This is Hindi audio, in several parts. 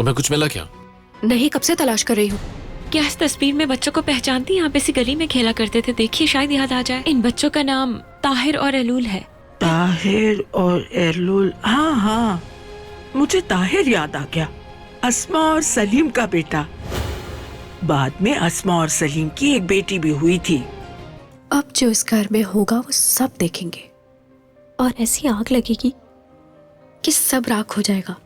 तुम्हें कुछ मिला क्या? नहीं, कब से तलाश कर रही हूँ। क्या इस तस्वीर में बच्चों को पहचानती? यहाँ पे इसी गली में खेला करते थे, देखिए शायद याद आ जाए। इन बच्चों का नाम ताहिर और एलूल है। ताहिर और एलूल, हाँ हाँ, मुझे ताहिर याद आ गया। अस्मा और सलीम का बेटा। बाद में अस्मा और सलीम की एक बेटी भी हुई थी। अब जो इस घर में होगा वो सब देखेंगे और ऐसी आग लगेगी कि सब राख हो जाएगा।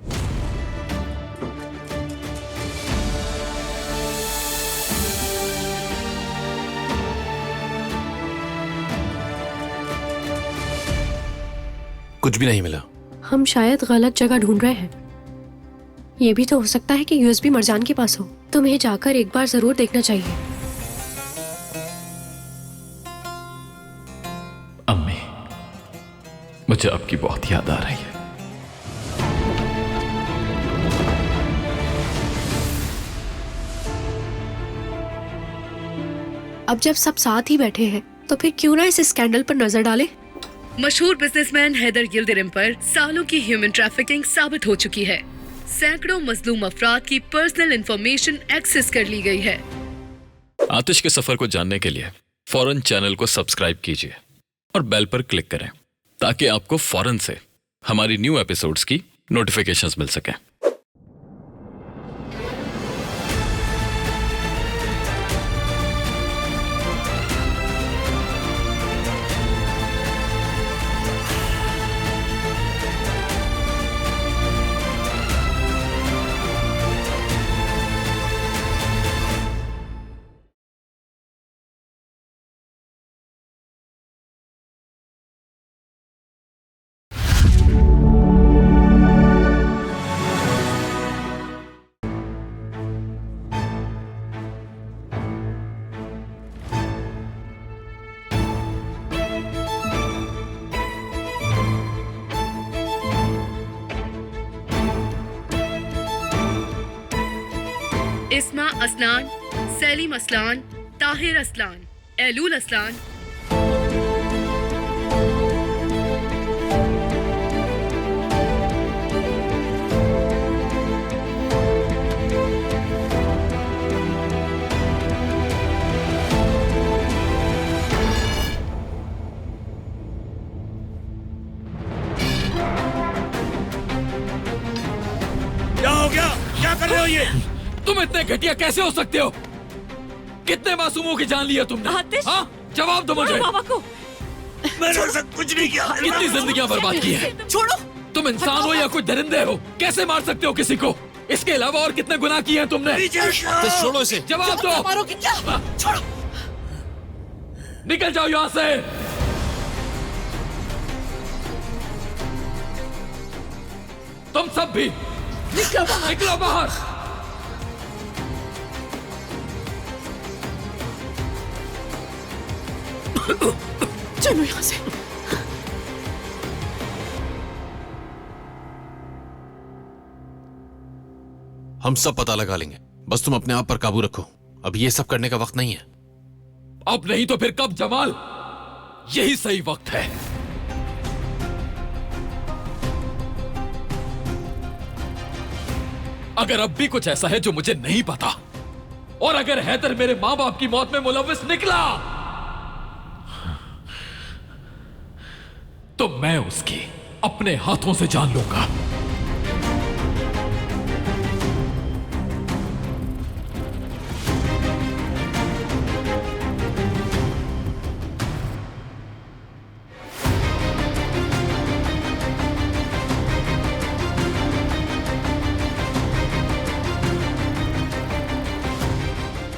कुछ भी नहीं मिला। हम शायद गलत जगह ढूंढ रहे हैं। ये भी तो हो सकता है कि यूएसबी मरजान के पास हो। तुम्हें जाकर एक बार जरूर देखना चाहिए। अम्मी, मुझे आपकी बहुत याद आ रही है। अब जब सब साथ ही बैठे हैं तो फिर क्यों ना इस स्कैंडल पर नजर डालें। मशहूर बिजनेसमैन हैदर यिल्दिरिम पर सालों की ह्यूमन ट्रैफिकिंग साबित हो चुकी है। सैकड़ों मजलूम अफराद की पर्सनल इंफॉर्मेशन एक्सेस कर ली गई है। आतिश के सफर को जानने के लिए फौरन चैनल को सब्सक्राइब कीजिए और बेल पर क्लिक करें ताकि आपको फौरन से हमारी न्यू एपिसोड्स की नोटिफिकेशंस मिल सके। इस्मा असलान, सलीम असलान, ताहिर असलान, एलूल असलान, क्या हो गया? क्या कर रहे हो ये? तुम इतने घटिया कैसे हो सकते हो? कितने मासूमों की जान लिया तुमने? आतिश! हाँ? जवाब दो मुझे। बाबा को मैंने ऐसा कुछ नहीं किया। कितनी जिंदगियां बर्बाद की है? छोड़ो। तुम इंसान हो या कोई दरिंदे हो? कैसे मार सकते हो किसी को? इसके अलावा और कितने गुनाह किए हैं तुमने? छोड़ो इसे। जवाब दो। मारोगे क्या? छोड़ो। निकल जाओ यहाँ से। तुम सब भी निकलो बाहर। चलो यहाँ से। हम सब पता लगा लेंगे, बस तुम अपने आप पर काबू रखो। अब ये सब करने का वक्त नहीं है। अब नहीं तो फिर कब जमाल? यही सही वक्त है। अगर अब भी कुछ ऐसा है जो मुझे नहीं पता, और अगर हैदर मेरे मां बाप की मौत में मुलव्विस निकला, तो मैं उसकी अपने हाथों से जान लूंगा।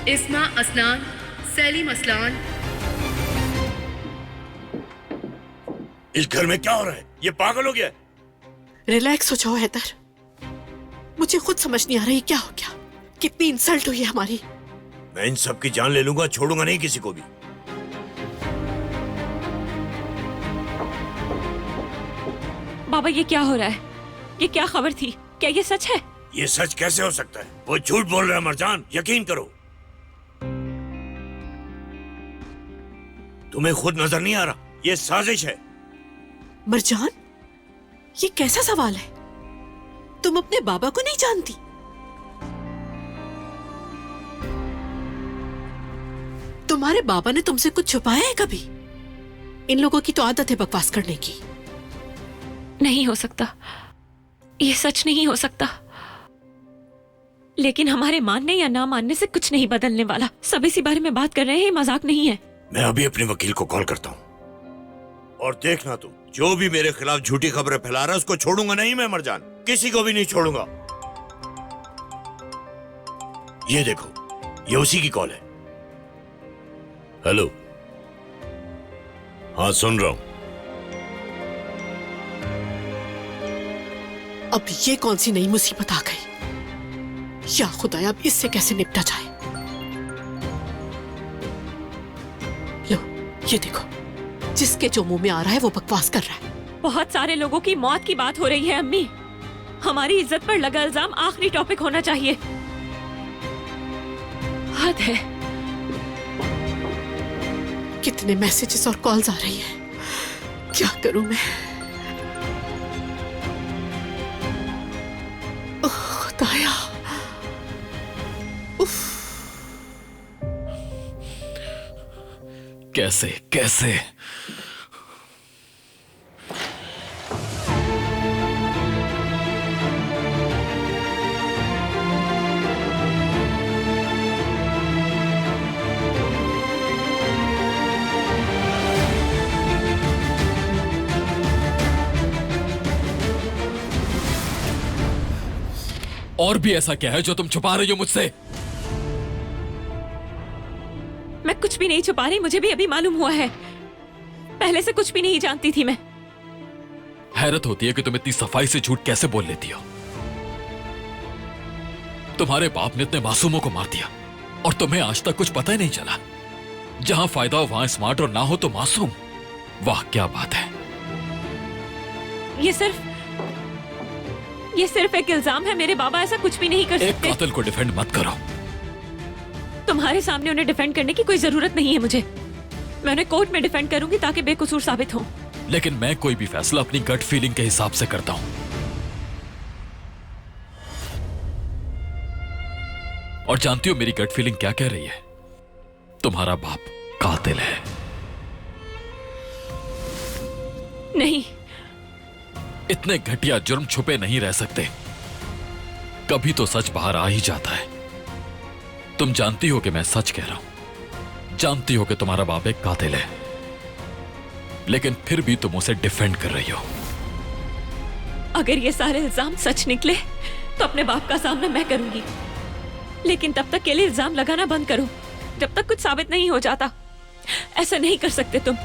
इस्मा असलान, सलीम असलान, इस घर में क्या हो रहा है? ये पागल हो गया है? रिलैक्स हो जाओ हैदर। मुझे खुद समझ नहीं आ रही क्या हो गया। कितनी इंसल्ट हुई है हमारी। मैं इन सब की जान ले लूंगा, छोड़ूंगा नहीं किसी को भी। बाबा ये क्या हो रहा है? ये क्या खबर थी? क्या ये सच है? ये सच कैसे हो सकता है? वो झूठ बोल रहा है मरजान, यकीन करो। तुम्हें खुद नजर नहीं आ रहा? ये साजिश है। मरजान, ये कैसा सवाल है? तुम अपने बाबा को नहीं जानती? तुम्हारे बाबा ने तुमसे कुछ छुपाया है कभी? इन लोगों की तो आदत है बकवास करने की। नहीं हो सकता, ये सच नहीं हो सकता। लेकिन हमारे मानने या ना मानने से कुछ नहीं बदलने वाला। सब इसी बारे में बात कर रहे हैं, ये मजाक नहीं है। मैं अभी अपने वकील को कॉल करता हूँ। और देखना तुम, जो भी मेरे खिलाफ झूठी खबरें फैला रहा है उसको छोड़ूंगा नहीं मैं मरजान, किसी को भी नहीं छोड़ूंगा। ये देखो, ये उसी की कॉल है। हेलो, हाँ सुन रहा हूं। अब ये कौन सी नई मुसीबत आ गई? या खुदाया, अब इससे कैसे निपटा जाए? लो, ये देखो, जिसके जो मुंह में आ रहा है वो बकवास कर रहा है। बहुत सारे लोगों की मौत की बात हो रही है अम्मी। हमारी इज्जत पर लगा इल्जाम आखिरी टॉपिक होना चाहिए। हद है। कितने मैसेजेस और कॉल्स आ रही हैं। क्या करूं मैं? ओह खुदाया। उफ। कैसे कैसे? और भी ऐसा क्या है जो तुम छुपा रही हो मुझसे? मैं कुछ भी नहीं छुपा रही, मुझे भी अभी मालूम हुआ है। पहले से कुछ भी नहीं जानती थी मैं। हैरत होती है कि तुम इतनी सफाई से झूठ कैसे बोल लेती हो। तुम्हारे बाप ने इतने मासूमों को मार दिया और तुम्हें आज तक कुछ पता ही नहीं चला। जहां फायदा हो वहां स्मार्ट और ना हो तो मासूम। वाह क्या बात है। ये सिर्फ एक इल्जाम है। मेरे बाबा ऐसा कुछ भी नहीं कर एक सकते। कातिल को डिफेंड मत करो। तुम्हारे सामने उन्हें डिफेंड करने की कोई जरूरत नहीं है मुझे। मैं उन्हें कोर्ट में डिफेंड करूंगी ताकि बेकसूर साबित हो। लेकिन मैं कोई भी फैसला अपनी गट फीलिंग के हिसाब से करता हूं। और जानती हो मेरी गट फीलिंग क्या कह रही है? तुम्हारा बाप कातिल है। नहीं, इतने घटिया जुर्म छुपे नहीं रह सकते। कभी तो सच बाहर आ ही जाता है। तुम जानती हो कि मैं सच कह रहा हूं। जानती हो कि तुम्हारा बाप एक कातिल है, लेकिन फिर भी तुम उसे डिफेंड कर रही हो। अगर ये सारे इल्जाम सच निकले तो अपने बाप का सामना मैं करूंगी। लेकिन तब तक के लिए इल्जाम लगाना बंद करो, जब तक कुछ साबित नहीं हो जाता। ऐसा नहीं कर सकते तुम।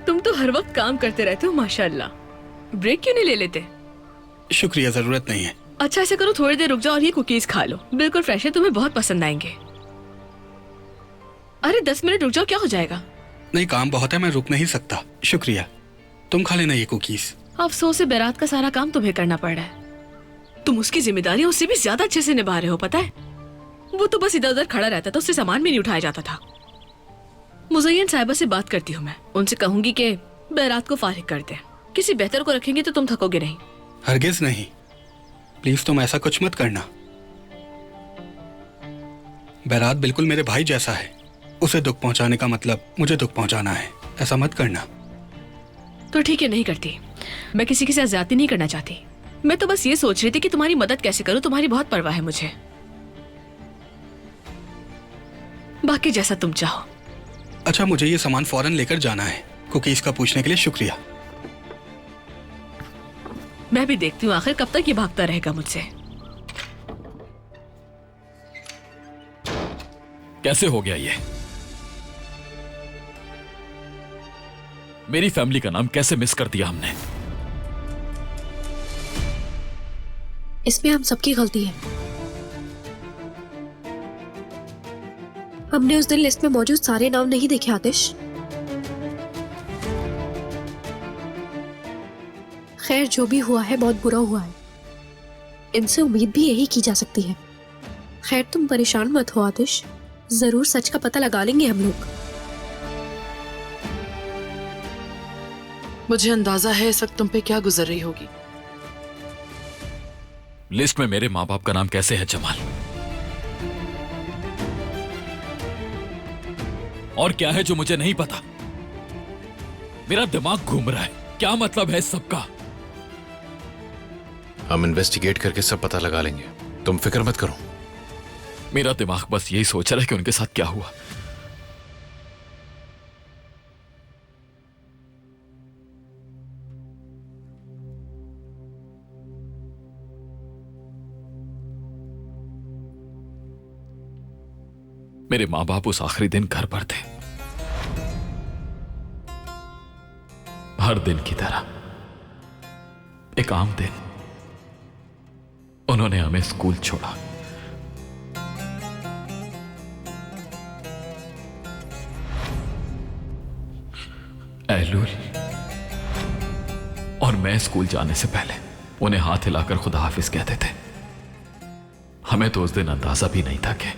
तुम तो हर वक्त काम करते रहते हो माशाल्लाह। ब्रेक क्यों नहीं ले लेते? शुक्रिया, जरूरत नहीं है। अच्छा ऐसा करो, थोड़ी देर रुक जाओ और ये कुकीज खा लो। बिल्कुल फ्रेश है, तुम्हें बहुत पसंद आएंगे। अरे 10 मिनट रुक जाओ, क्या हो जाएगा? नहीं, काम बहुत है, मैं रुक नहीं सकता। शुक्रिया, तुम खा लेना ये कुकीज। अफसोस है बैरात का सारा काम तुम्हें करना पड़ रहा है। तुम उसकी जिम्मेदारी उससे भी ज्यादा अच्छे से निभा रहे हो, पता है? वो तो बस इधर उधर खड़ा रहता था, उससे सामान भी नहीं उठाया जाता था। मुज़य्यन साहिबा से बात करती हूँ मैं, उनसे कहूंगी कि बैरात को फारिग कर दें। किसी बेहतर को रखेंगे तो तुम थकोगे नहीं। हरगिज नहीं, प्लीज तुम ऐसा कुछ मत करना। बैरात बिल्कुल मेरे भाई जैसा है। उसे दुख पहुंचाने का मतलब मुझे दुख पहुंचाना है। ऐसा मत करना। तो ठीक है, नहीं करती। मैं किसी के साथ ज्यादती नहीं करना चाहती। मैं तो बस ये सोच रही थी कि तुम्हारी मदद कैसे करूं। तुम्हारी बहुत परवाह है मुझे। बाकी जैसा तुम चाहो। अच्छा, मुझे ये सामान फौरन लेकर जाना है। कुकीज का पूछने के लिए शुक्रिया। मैं भी देखती हूँ आखिर कब तक ये भागता रहेगा मुझसे। कैसे हो गया ये? मेरी फैमिली का नाम कैसे मिस कर दिया हमने? इसमें हम सबकी गलती है। हमने उस दिन लिस्ट में मौजूद सारे नाम नहीं देखे आतिश। खैर जो भी हुआ है बहुत बुरा हुआ है, इनसे उम्मीद भी यही की जा सकती है। खैर तुम परेशान मत हो आतिश, जरूर सच का पता लगा लेंगे हम लोग। मुझे अंदाजा है इस वक्त तुम पे क्या गुजर रही होगी। लिस्ट में मेरे माँ बाप का नाम कैसे है जमाल? और क्या है जो मुझे नहीं पता? मेरा दिमाग घूम रहा है, क्या मतलब है इस सब का? हम इन्वेस्टिगेट करके सब पता लगा लेंगे, तुम फिक्र मत करो। मेरा दिमाग बस यही सोच रहा है कि उनके साथ क्या हुआ। मेरे मां बाप उस आखिरी दिन घर पर थे, हर दिन की तरह एक आम दिन। उन्होंने हमें स्कूल छोड़ा। एलुल और मैं स्कूल जाने से पहले उन्हें हाथ हिलाकर खुदा हाफिज कहते थे। हमें तो उस दिन अंदाजा भी नहीं था कि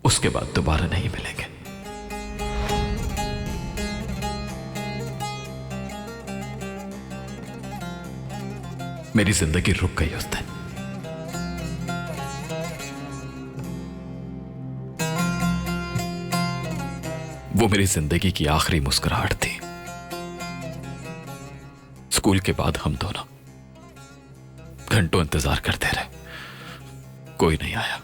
उसके बाद दोबारा नहीं मिलेंगे। मेरी जिंदगी रुक गई उस दिन। वो मेरी जिंदगी की आखिरी मुस्कुराहट थी। स्कूल के बाद हम दोनों घंटों इंतजार करते रहे, कोई नहीं आया।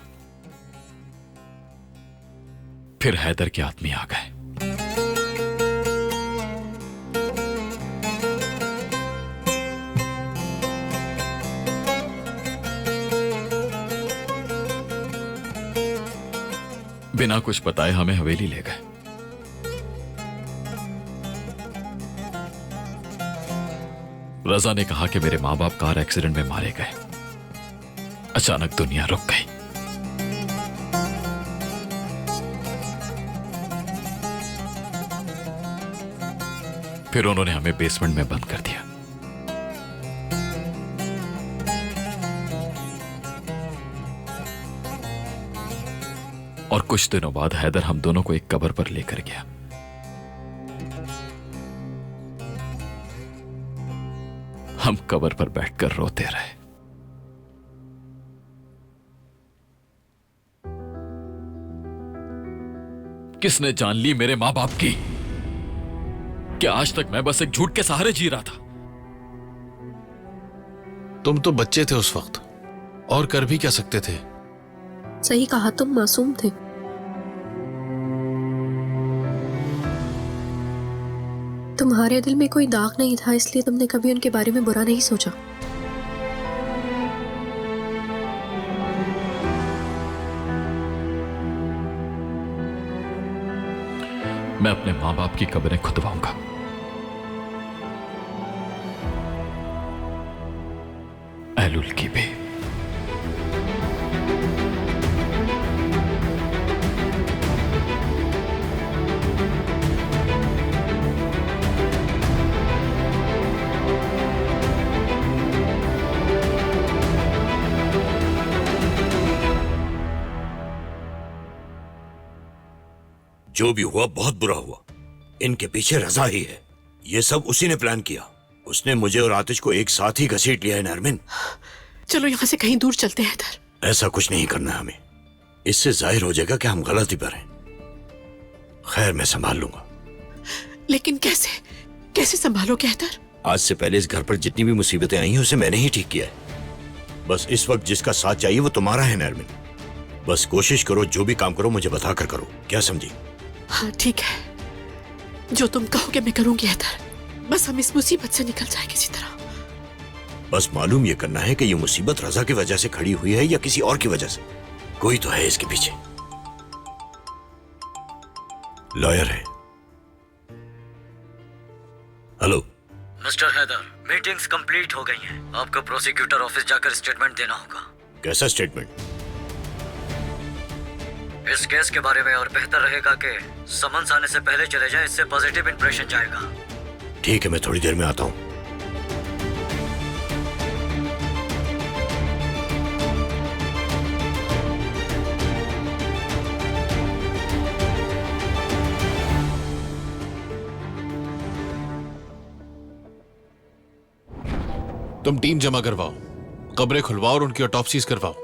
फिर हैदर के आदमी आ गए। बिना कुछ बताए हमें हवेली ले गए। रजा ने कहा कि मेरे मां बाप कार एक्सीडेंट में मारे गए। अचानक दुनिया रुक गई। फिर उन्होंने हमें बेसमेंट में बंद कर दिया। और कुछ दिनों बाद हैदर हम दोनों को एक कब्र पर लेकर गया। हम कब्र पर बैठकर रोते रहे। किसने जान ली मेरे मां बाप की? क्या आज तक मैं बस एक झूठ के सहारे जी रहा था? तुम तो बच्चे थे उस वक्त, और कर भी क्या सकते थे? सही कहा, तुम मासूम थे। तुम्हारे दिल में कोई दाग नहीं था, इसलिए तुमने कभी उनके बारे में बुरा नहीं सोचा। मैं अपने मां बाप की कब्रें खुदवाऊंगा। एलुल की भी। जो भी हुआ बहुत बुरा हुआ। इनके पीछे रजा ही है। ये सब उसी ने प्लान किया। उसने मुझे और आतिश को एक साथ ही घसीट लिया है नरमिन। चलो यहाँ से कहीं दूर चलते हैं हैदर। ऐसा कुछ नहीं करना हमें। इससे जाहिर हो जाएगा कि हम गलती पर हैं। खैर मैं संभाल लूंगा। लेकिन कैसे कैसे संभालोगे हैदर? आज से पहले इस घर पर जितनी भी मुसीबतें आई हैं उसे मैंने ही ठीक किया है। बस इस वक्त जिसका साथ चाहिए वो तुम्हारा है नरमिन। बस कोशिश करो, जो भी काम करो मुझे बता कर करो। क्या समझी? हाँ ठीक है, जो तुम कहोगे मैं करूंगी हैदर। बस हम इस मुसीबत से निकल जाए किसी तरह। बस मालूम ये करना है कि ये मुसीबत रजा की वजह से खड़ी हुई है या किसी और की वजह से। कोई तो है इसके पीछे। लॉयर है। Hello mister Haider, meetings complete हो गई हैं। आपको प्रोसिक्यूटर ऑफिस जाकर स्टेटमेंट देना होगा। कैसा स्टेटमेंट? इस केस के बारे में और बेहतर रहेगा कि समन्स आने से पहले चले जाए, इससे पॉजिटिव इंप्रेशन जाएगा। ठीक है, मैं थोड़ी देर में आता हूँ। तुम टीम जमा करवाओ, कब्रें खुलवाओ और उनकी ऑटोप्सीज करवाओ।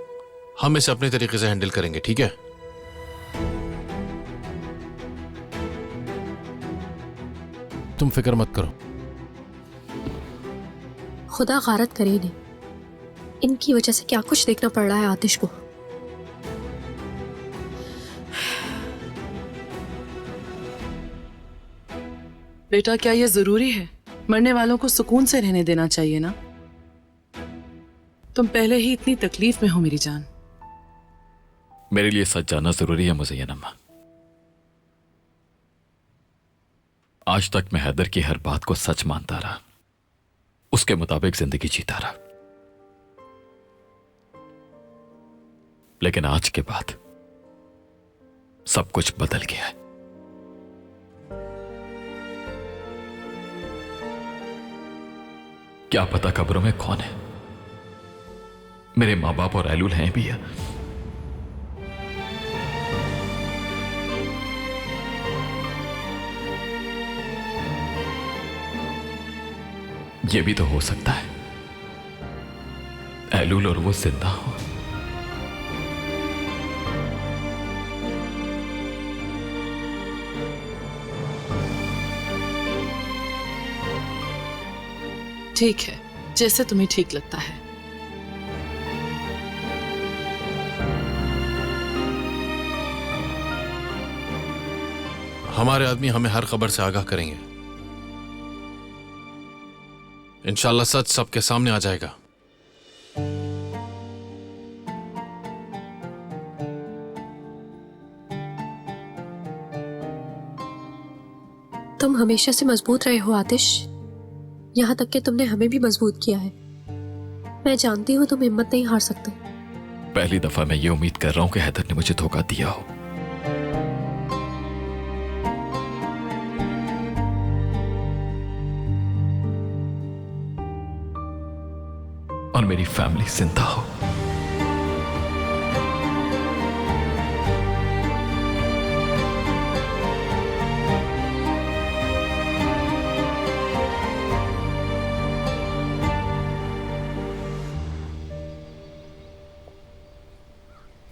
हम इसे अपने तरीके से हैंडल करेंगे, ठीक है? तुम फिक्र मत करो। खुदा गारत करे इन्हें, इनकी वजह से क्या कुछ देखना पड़ रहा है आतिश को। बेटा, क्या यह जरूरी है? मरने वालों को सुकून से रहने देना चाहिए ना। तुम पहले ही इतनी तकलीफ में हो मेरी जान। मेरे लिए सच जानना जरूरी है मुज़य्यन अम्मा। आज तक मैं हैदर की हर बात को सच मानता रहा, उसके मुताबिक जिंदगी जीता रहा। लेकिन आज के बाद सब कुछ बदल गया है। क्या पता कब्रों में कौन है? मेरे मां बाप और एलुल हैं भी है। ये भी तो हो सकता है एलुल और वो जिंदा हो। ठीक है, जैसे तुम्हें ठीक लगता है। हमारे आदमी हमें हर खबर से आगाह करेंगे। इंशाल्लाह सच सबके सामने आ जाएगा। तुम हमेशा से मजबूत रहे हो आतिश, यहाँ तक कि तुमने हमें भी मजबूत किया है। मैं जानती हूँ तुम हिम्मत नहीं हार सकते। पहली दफा मैं ये उम्मीद कर रहा हूं कि हैदर ने मुझे धोखा दिया हो और मेरी फैमिली जिंदा हो।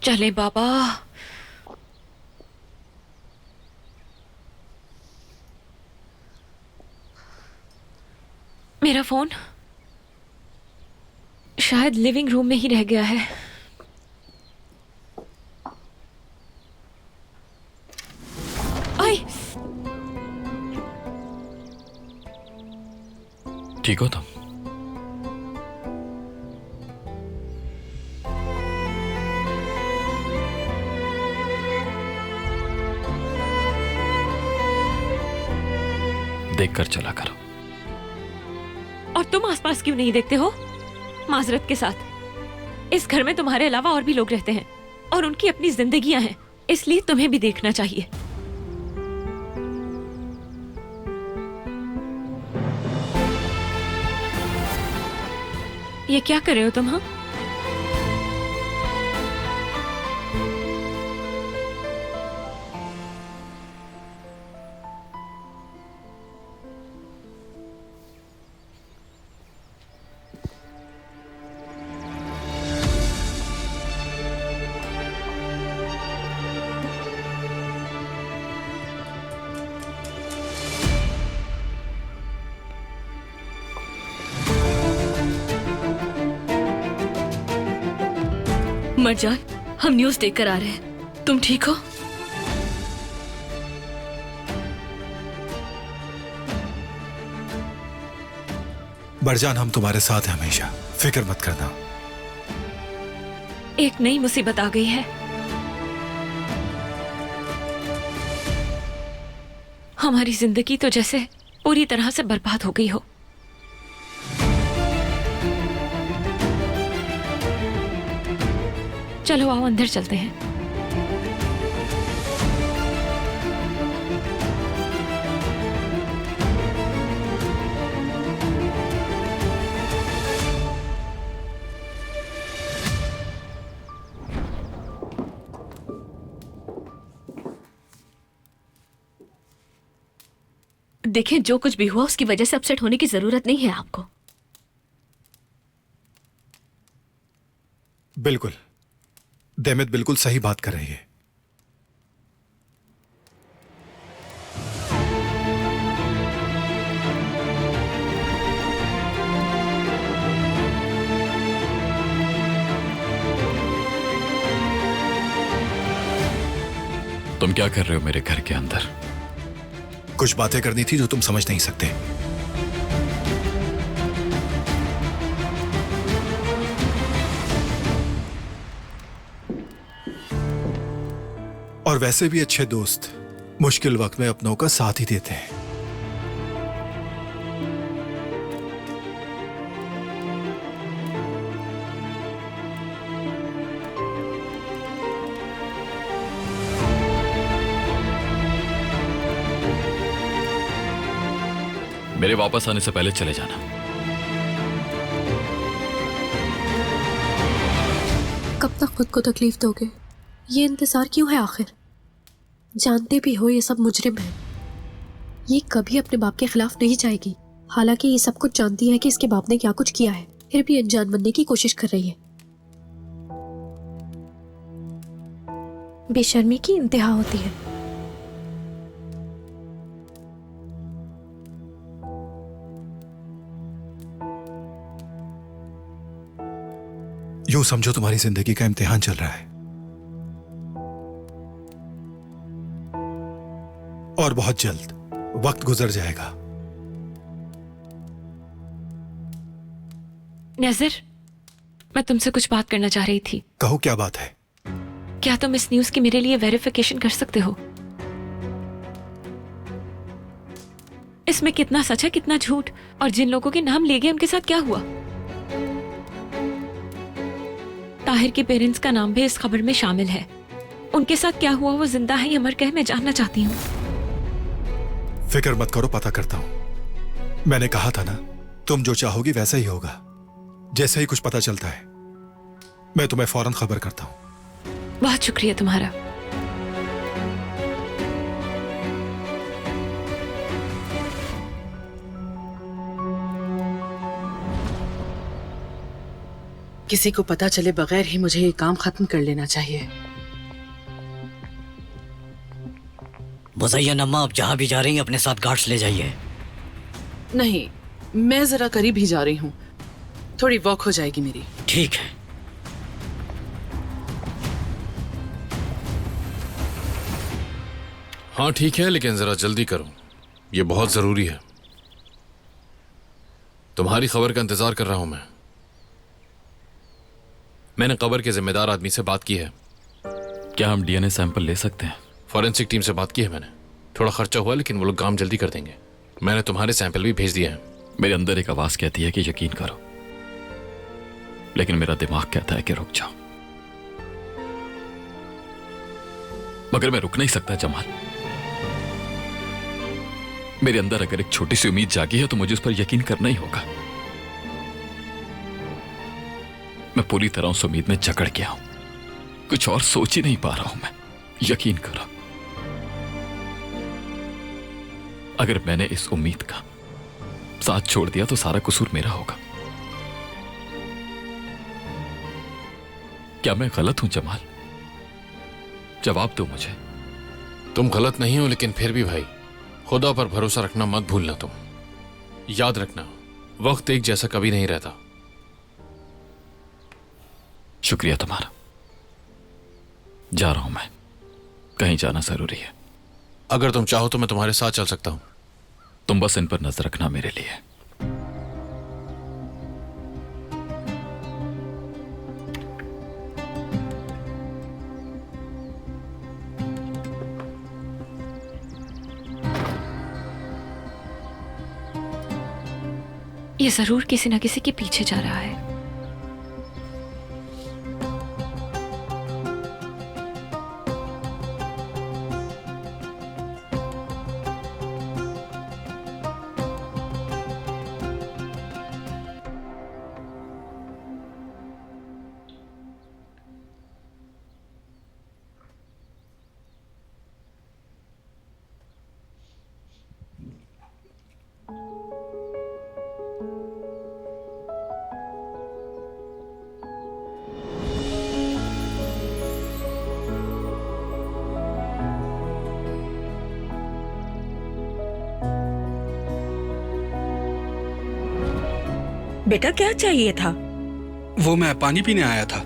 चले बाबा। मेरा फोन शायद लिविंग रूम में ही रह गया है। आई, ठीक हो तुम? देख कर चला करो। और तुम आसपास क्यों नहीं देखते हो? माजरत के साथ, इस घर में तुम्हारे अलावा और भी लोग रहते हैं और उनकी अपनी जिंदगियां हैं, इसलिए तुम्हें भी देखना चाहिए। ये क्या कर रहे हो तुम? हाँ, मरजान, हम न्यूज़ देखकर आ रहे हैं। तुम ठीक हो? बरजान, हम तुम्हारे साथ हैं हमेशा, फिक्र मत करना। एक नई मुसीबत आ गई है। हमारी जिंदगी तो जैसे पूरी तरह से बर्बाद हो गई हो। चलो आओ अंदर चलते हैं। देखें, जो कुछ भी हुआ उसकी वजह से अपसेट होने की जरूरत नहीं है आपको। बिल्कुल, देमित बिल्कुल सही बात कर रही है। तुम क्या कर रहे हो मेरे घर के अंदर? कुछ बातें करनी थी जो तुम समझ नहीं सकते। और वैसे भी अच्छे दोस्त मुश्किल वक्त में अपनों का साथ ही देते हैं। मेरे वापस आने से पहले चले जाना। कब तक खुद को तकलीफ दोगे? ये इंतजार क्यों है आखिर? जानते भी हो ये सब मुजरिम है। ये कभी अपने बाप के खिलाफ नहीं जाएगी। हालांकि ये सब कुछ जानती है कि इसके बाप ने क्या कुछ किया है, फिर भी अनजान बनने की कोशिश कर रही है। बेशर्मी की इंतहा होती है। यूं समझो तुम्हारी जिंदगी का इम्तिहान चल रहा है और बहुत जल्द वक्त गुजर जाएगा। नजर, मैं तुमसे कुछ बात करना चाह रही थी। कहो, क्या बात है? क्या तुम इस न्यूज की मेरे लिए वेरिफिकेशन कर सकते हो? इसमें कितना सच है, कितना झूठ, और जिन लोगों के नाम ले गए उनके साथ क्या हुआ? ताहिर के पेरेंट्स का नाम भी इस खबर में शामिल है। उनके साथ क्या हुआ, वो जिंदा है या मर गए, मैं जानना चाहती हूँ। फिक्र मत करो, पता करता हूं। मैंने कहा था ना, तुम जो चाहोगी वैसा ही होगा। जैसे ही कुछ पता चलता है मैं तुम्हें फौरन खबर करता हूं। बहुत शुक्रिया तुम्हारा। किसी को पता चले बगैर ही मुझे ये काम खत्म कर लेना चाहिए। मुज़य्यन अम्मा, आप जहाँ भी जा रही हैं अपने साथ गार्ड्स ले जाइए। नहीं, मैं जरा करीब ही जा रही हूँ, थोड़ी वॉक हो जाएगी मेरी। ठीक है। हाँ ठीक है, लेकिन जरा जल्दी करो, ये बहुत जरूरी है। तुम्हारी खबर का इंतजार कर रहा हूं मैं। मैंने कब्र के जिम्मेदार आदमी से बात की है। क्या हम डीएनए सैंपल ले सकते हैं? फॉरेंसिक टीम से बात की है मैंने। थोड़ा खर्चा हुआ, लेकिन वो लोग काम जल्दी कर देंगे। मैंने तुम्हारे सैंपल भी भेज दिए हैं। मेरे अंदर एक आवाज कहती है कि यकीन करो, लेकिन मेरा दिमाग कहता है कि रुक जाओ। मगर मैं रुक नहीं सकता जमाल। मेरे अंदर अगर एक छोटी सी उम्मीद जागी है तो मुझे उस पर यकीन करना ही होगा। मैं पूरी तरह उस उम्मीद में जकड़ गया हूं, कुछ और सोच ही नहीं पा रहा हूं मैं। यकीन करो, अगर मैंने इस उम्मीद का साथ छोड़ दिया तो सारा कसूर मेरा होगा। क्या मैं गलत हूं जमाल? जवाब दो मुझे। तुम गलत नहीं हो, लेकिन फिर भी भाई, खुदा पर भरोसा रखना मत भूलना। तुम याद रखना, वक्त एक जैसा कभी नहीं रहता। शुक्रिया तुम्हारा। जा रहा हूं मैं, कहीं जाना जरूरी है। अगर तुम चाहो तो मैं तुम्हारे साथ चल सकता हूं। तुम बस इन पर नजर रखना मेरे लिए। ये जरूर किसी ना किसी के पीछे जा रहा है। बेटा क्या चाहिए था? वो मैं पानी पीने आया था।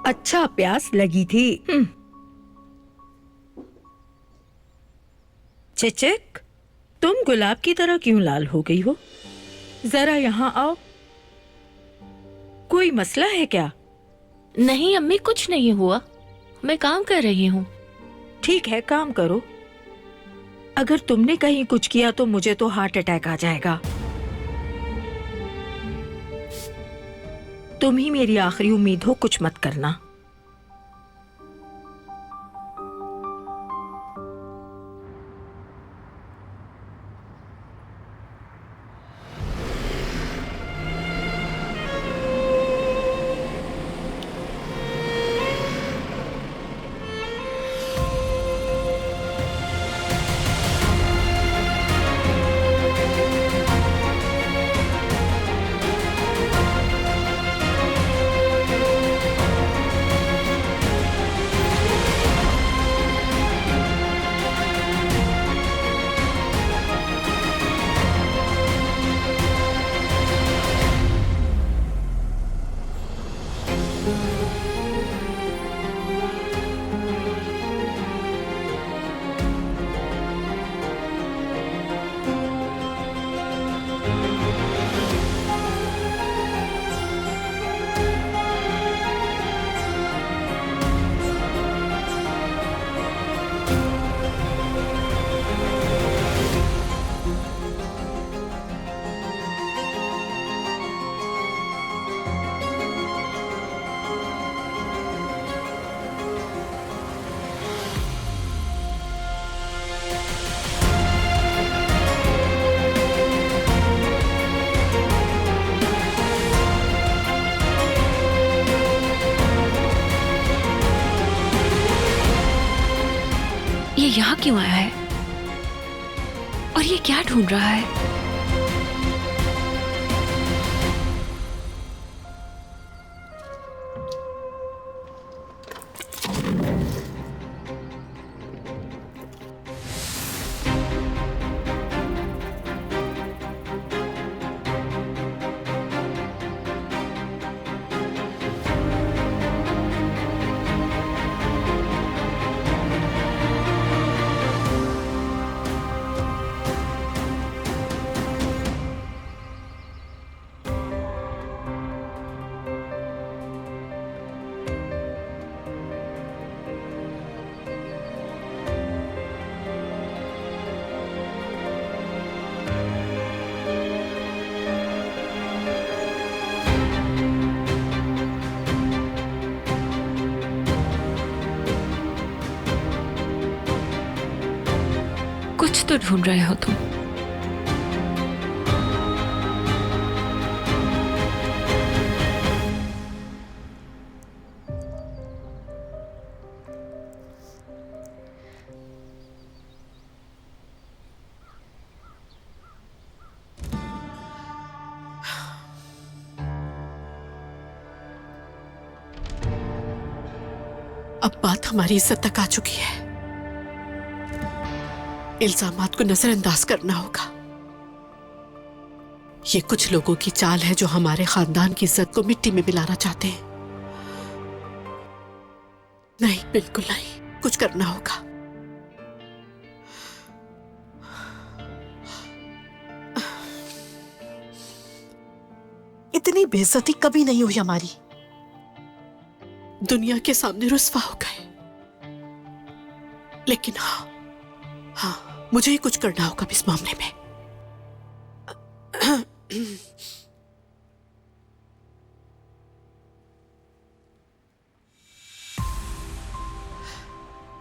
अच्छा प्यास लगी थी। चिचिक, तुम गुलाब की तरह क्यों लाल हो गई हो? जरा यहाँ आओ। कोई मसला है क्या? नहीं अम्मी, कुछ नहीं हुआ, मैं काम कर रही हूँ। ठीक है, काम करो। अगर तुमने कहीं कुछ किया तो मुझे तो हार्ट अटैक आ जाएगा। तुम ही मेरी आखिरी उम्मीद हो, कुछ मत करना। ये यहाँ क्यों आया है और ये क्या ढूंढ रहा है? कुछ तो ढूंढ रहे हो तुम। अब बात हमारी इज्जत तक आ चुकी है। इल्जामात को नजरअंदाज करना होगा। ये कुछ लोगों की चाल है जो हमारे खानदान की इज्जत को मिट्टी में मिलाना चाहते हैं। नहीं, बिल्कुल नहीं, कुछ करना होगा। इतनी बेइज्जती कभी नहीं हुई हमारी। दुनिया के सामने रुस्वा हो गए। लेकिन हाँ, मुझे ही कुछ करना होगा इस मामले में।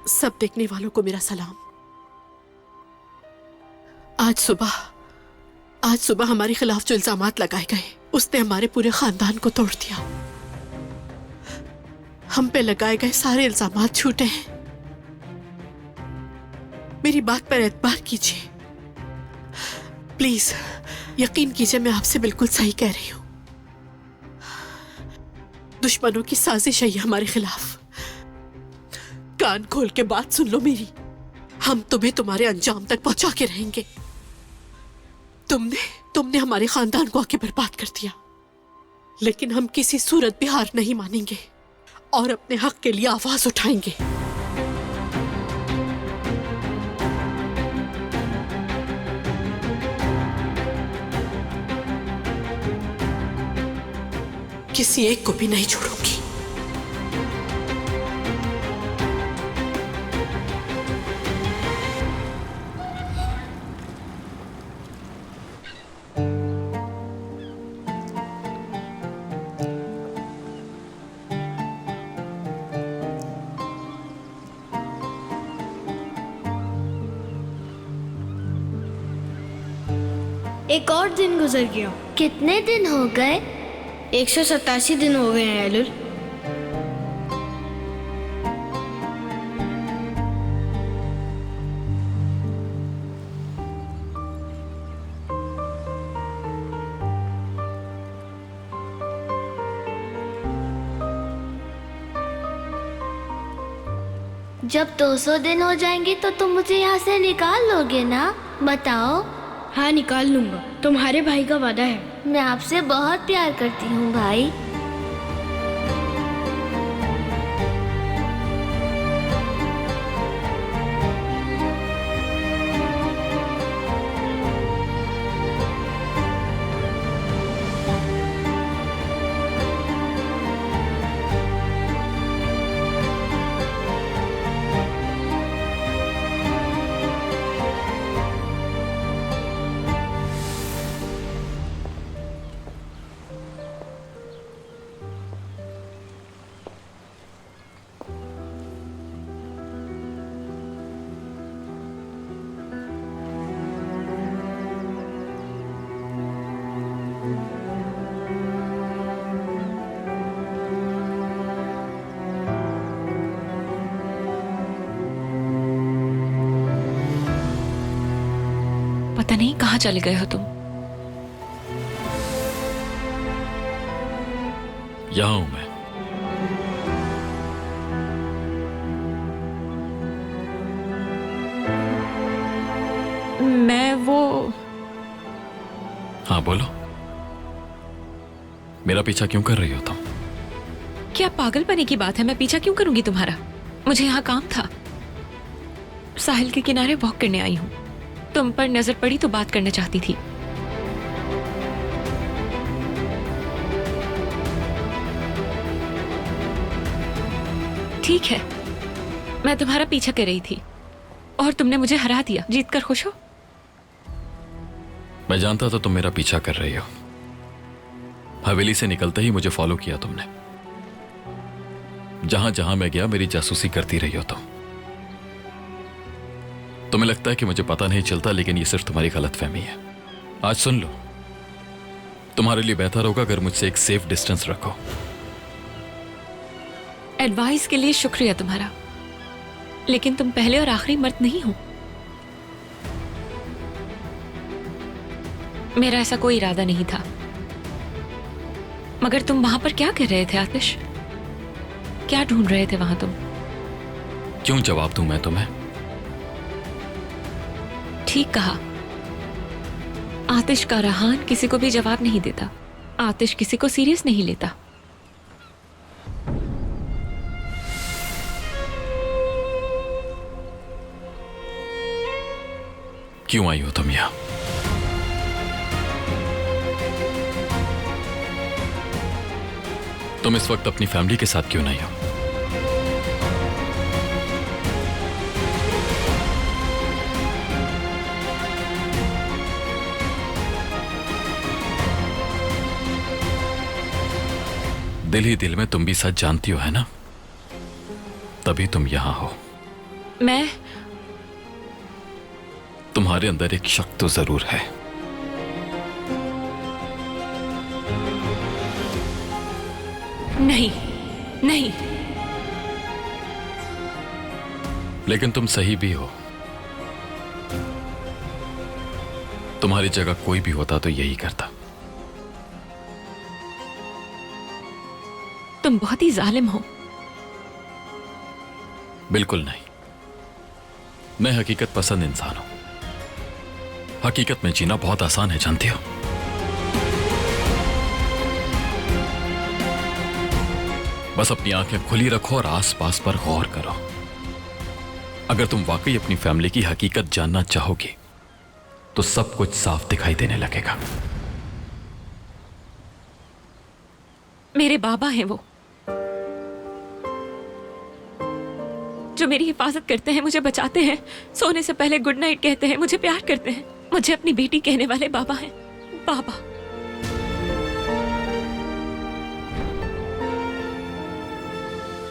सब देखने वालों को मेरा सलाम। आज सुबह हमारे खिलाफ जो इल्जामात लगाए गए उसने हमारे पूरे खानदान को तोड़ दिया। हम पे लगाए गए सारे इल्जामात झूठे हैं। मेरी बात पर एतबार कीजिए प्लीज, यकीन कीजिए मैं आपसे बिल्कुल सही कह रही हूं। दुश्मनों की साजिश है ये हमारे खिलाफ। कान खोल के बात सुन लो मेरी, हम तुम्हें तुम्हारे अंजाम तक पहुंचा के रहेंगे। तुमने हमारे खानदान को आके बर्बाद कर दिया, लेकिन हम किसी सूरत भी हार नहीं मानेंगे और अपने हक के लिए आवाज उठाएंगे। किसी एक को भी नहीं छोड़ूंगी। एक और दिन गुजर गया। कितने दिन हो गए? 187 दिन हो गए हैं एलुल। जब 200 दिन हो जाएंगे तो तुम मुझे यहाँ से निकाल लोगे ना? बताओ। हाँ, निकाल लूंगा, तुम्हारे भाई का वादा है। मैं आपसे बहुत प्यार करती हूँ भाई। पता नहीं कहाँ चले गए हो तुम। यहां हूं मैं। हाँ बोलो, मेरा पीछा क्यों कर रही हो तुम? क्या पागलपने की बात है? मैं पीछा क्यों करूंगी तुम्हारा? मुझे यहाँ काम था। साहिल के किनारे वॉक करने आई हूँ। तुम पर नजर पड़ी तो बात करना चाहती थी। ठीक है, मैं तुम्हारा पीछा कर रही थी और तुमने मुझे हरा दिया। जीतकर खुश हो? मैं जानता था तुम मेरा पीछा कर रही हो। हवेली से निकलते ही मुझे फॉलो किया तुमने। जहां जहां मैं गया मेरी जासूसी करती रही हो तुम। तुम्हें लगता है कि मुझे पता नहीं चलता, लेकिन ये सिर्फ तुम्हारी गलतफहमी है। आज सुन लो, तुम्हारे लिए बेहतर होगा अगर मुझसे एक सेफ डिस्टेंस रखो। एडवाइस के लिए शुक्रिया तुम्हारा, लेकिन तुम पहले और आखिरी मर्द नहीं हो। मेरा ऐसा कोई इरादा नहीं था। मगर तुम वहां पर क्या कर रहे थे आतिश? क्या ढूंढ रहे थे वहां तुम? क्यों जवाब दूं मैं तुम्हें? ठीक कहा। आतिश का रहान किसी को भी जवाब नहीं देता। आतिश किसी को सीरियस नहीं लेता। क्यों आई हो तुम यहां? तुम इस वक्त अपनी फैमिली के साथ क्यों नहीं हो? दिल ही दिल में तुम भी सच जानती हो, है ना? तभी तुम यहां हो। मैं तुम्हारे अंदर एक शक तो जरूर है। नहीं नहीं, लेकिन तुम सही भी हो। तुम्हारी जगह कोई भी होता तो यही करता। तुम बहुत ही जालिम हो। बिल्कुल नहीं, मैं हकीकत पसंद इंसान हूं। हकीकत में जीना बहुत आसान है, जानती हो। बस अपनी आंखें खुली रखो और आसपास पर गौर करो। अगर तुम वाकई अपनी फैमिली की हकीकत जानना चाहोगे तो सब कुछ साफ दिखाई देने लगेगा। मेरे बाबा हैं वो, जो मेरी हिफाजत करते हैं, मुझे बचाते हैं, सोने से पहले गुड नाइट कहते हैं, मुझे प्यार करते हैं। मुझे अपनी बेटी कहने वाले बाबा हैं। बाबा।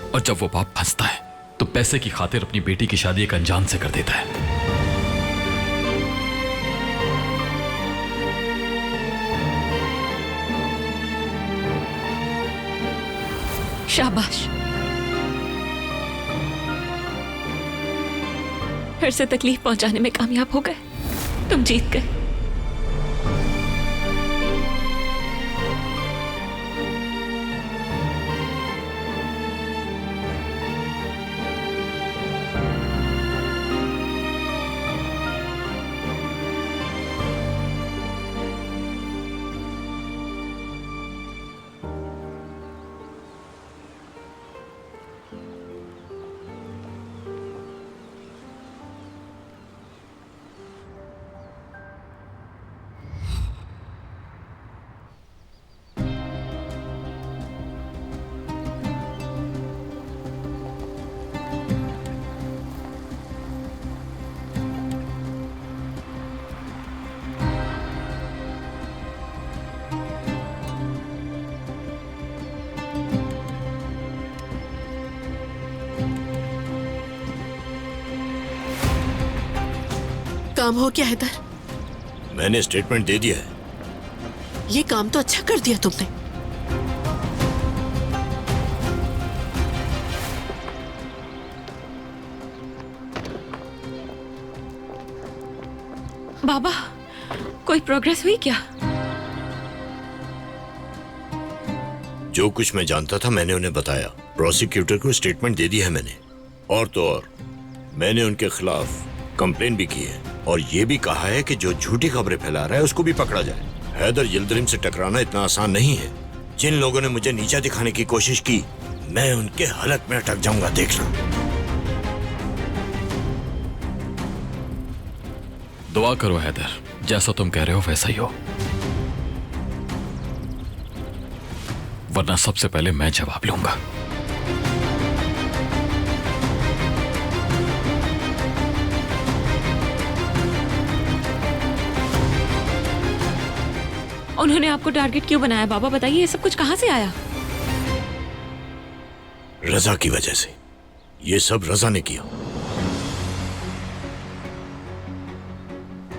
और जब वो बाप फंसता है तो पैसे की खातिर अपनी बेटी की शादी एक अनजान से कर देता है। शाबाश, फिर से तकलीफ पहुंचाने में कामयाब हो गए। तुम जीत गए। काम हो गया हैदर? मैंने स्टेटमेंट दे दिया है। ये काम तो अच्छा कर दिया तुमने। बाबा, कोई प्रोग्रेस हुई क्या? जो कुछ मैं जानता था मैंने उन्हें बताया। प्रोसिक्यूटर को स्टेटमेंट दे दी है मैंने। और तो और मैंने उनके खिलाफ कंप्लेन भी की है और ये भी कहा है कि जो झूठी खबरें फैला रहा है उसको भी पकड़ा जाए। हैदर यिल्दिरिम से टकराना इतना आसान नहीं है। जिन लोगों ने मुझे नीचा दिखाने की कोशिश की, मैं उनके हलक में अटक जाऊंगा, देखना। दुआ करो हैदर, जैसा तुम कह रहे हो वैसा ही हो, वरना सबसे पहले मैं जवाब लूंगा। उन्होंने आपको टारगेट क्यों बनाया बाबा? बताइए, ये सब कुछ कहां से आया? रजा की वजह से। ये सब रजा ने किया।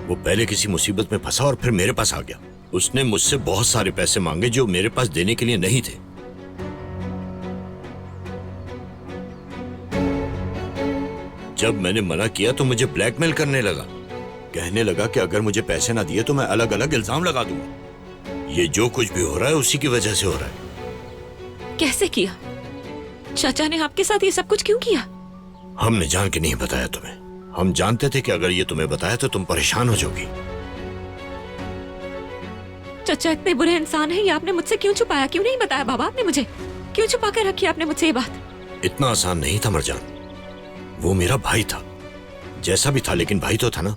वो पहले किसी मुसीबत में फंसा और फिर मेरे पास आ गया। उसने मुझसे बहुत सारे पैसे मांगे जो मेरे पास देने के लिए नहीं थे। जब मैंने मना किया तो मुझे ब्लैकमेल करने लगा। कहने लगा कि अगर मुझे पैसे ना दिए तो मैं अलग अलग इल्जाम लगा दूंगा। ये जो कुछ भी हो रहा है उसी की वजह से हो रहा है। कैसे किया? चाचा ने आपके साथ ये सब कुछ क्यों किया? हमने जान के नहीं बताया तुम्हें। हम जानते थे कि अगर ये तुम्हें बताया तो तुम परेशान हो जाओगी। चाचा इतने बुरे इंसान हैं, ये आपने मुझसे क्यों छुपाया? क्यों नहीं बताया बाबा आपने मुझे? क्यों छुपा कर रखी आपने मुझसे ये बात? इतना आसान नहीं था मरजान। वो मेरा भाई था, जैसा भी था, लेकिन भाई तो था ना।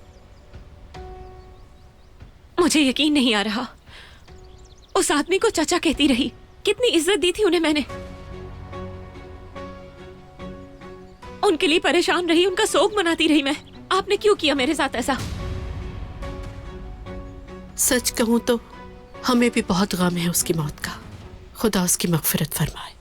मुझे यकीन नहीं आ रहा। उस आदमी को चाचा कहती रही, कितनी इज्जत दी थी उन्हें मैंने। उनके लिए परेशान रही, उनका शोक मनाती रही मैं। आपने क्यों किया मेरे साथ ऐसा? सच कहूं तो हमें भी बहुत गम है उसकी मौत का। खुदा उसकी मगफिरत फरमाए।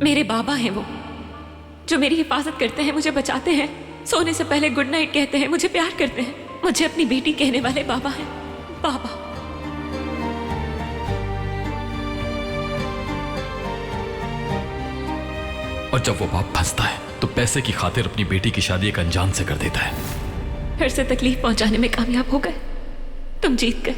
मेरे बाबा हैं वो, जो मेरी हिफाजत करते हैं, मुझे बचाते हैं, सोने से पहले गुड नाइट कहते हैं, मुझे प्यार करते हैं। मुझे अपनी बेटी कहने वाले बाबा हैं, बाबा। और जब वो बाप फंसता है तो पैसे की खातिर अपनी बेटी की शादी एक अनजान से कर देता है। फिर से तकलीफ पहुंचाने में कामयाब हो गए, तुम जीत गए।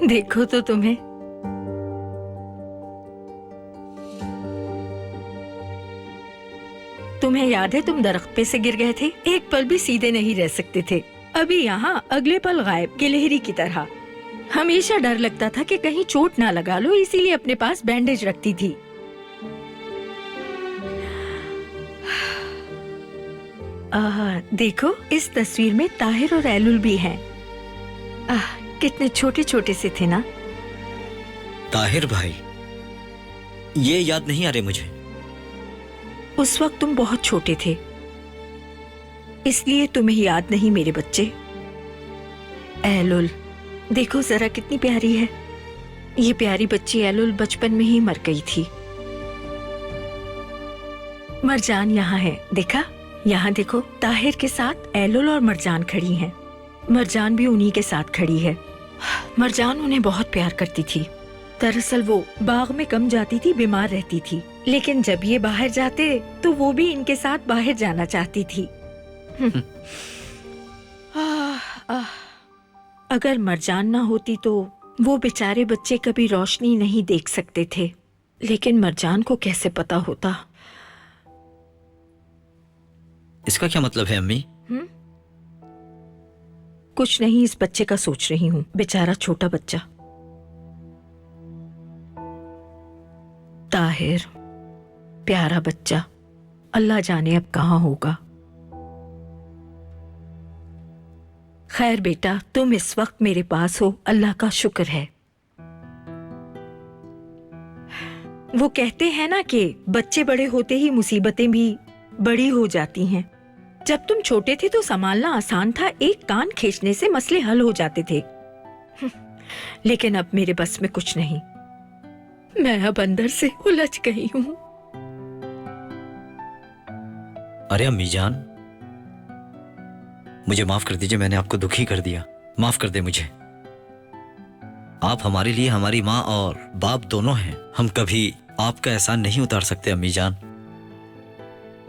देखो तो तुम्हें। तुम्हें याद है तुम दरख्त पे से गिर गए थे, एक पल भी सीधे नहीं रह सकते थे। अभी यहाँ अगले पल गायब, गिलहरी की तरह। हमेशा डर लगता था कि कहीं चोट ना लगा लो, इसीलिए अपने पास बैंडेज रखती थी। देखो इस तस्वीर में ताहिर और एलुल भी हैं। कितने छोटे छोटे से थे ना। ताहिर भाई, ये याद नहीं आ रहे मुझे। उस वक्त तुम बहुत छोटे थे, इसलिए तुम्हें याद नहीं मेरे बच्चे। एलुल देखो जरा कितनी प्यारी है। ये प्यारी बच्ची एलुल बचपन में ही मर गई थी। मरजान यहाँ है, देखा? यहाँ देखो, ताहिर के साथ एलुल और मरजान खड़ी हैं। मरजान भी उन्हीं के साथ खड़ी है। मरजान उन्हें बहुत प्यार करती थी। दरअसल वो बाग में कम जाती थी, बीमार रहती थी, लेकिन जब ये बाहर जाते तो वो भी इनके साथ बाहर जाना चाहती थी। अगर मरजान ना होती तो वो बेचारे बच्चे कभी रोशनी नहीं देख सकते थे, लेकिन मरजान को कैसे पता होता। इसका क्या मतलब है अम्मी? कुछ नहीं, इस बच्चे का सोच रही हूँ, बेचारा छोटा बच्चा। ताहिर प्यारा बच्चा, अल्लाह जाने अब कहाँ होगा। खैर बेटा, तुम इस वक्त मेरे पास हो, अल्लाह का शुक्र है। वो कहते हैं ना कि बच्चे बड़े होते ही मुसीबतें भी बड़ी हो जाती हैं। जब तुम छोटे थे तो संभालना आसान था, एक कान खींचने से मसले हल हो जाते थे। लेकिन अब मेरे बस में कुछ नहीं, मैं अब अंदर से उलझ गई हूँ। अरे अम्मी जान, मुझे माफ कर दीजिए, मैंने आपको दुखी कर दिया। माफ कर दे मुझे। आप हमारे लिए हमारी माँ और बाप दोनों हैं। हम कभी आपका एहसान नहीं उतार सकते अम्मी जान।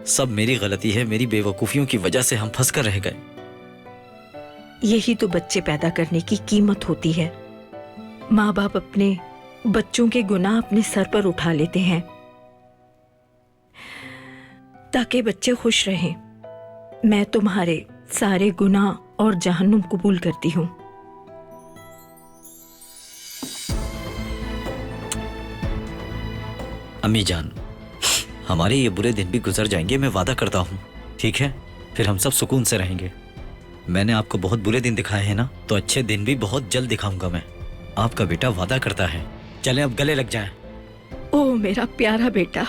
सब मेरी गलती है, मेरी बेवकूफियों की वजह से हम फंस कर रह गए। यही तो बच्चे पैदा करने की कीमत होती है। माँ बाप अपने बच्चों के गुनाह अपने सर पर उठा लेते हैं ताकि बच्चे खुश रहें। मैं तुम्हारे सारे गुनाह और जहन्नुम कबूल करती हूँ। अम्मी जान, हमारे ये बुरे दिन भी गुजर जाएंगे, मैं वादा करता हूँ, ठीक है? फिर हम सब सुकून से रहेंगे। मैंने आपको बहुत बुरे दिन दिखाए हैं ना, तो अच्छे दिन भी बहुत जल्द दिखाऊंगा मैं। आपका बेटा वादा करता है। चलें अब गले लग जाएं। ओ मेरा प्यारा बेटा,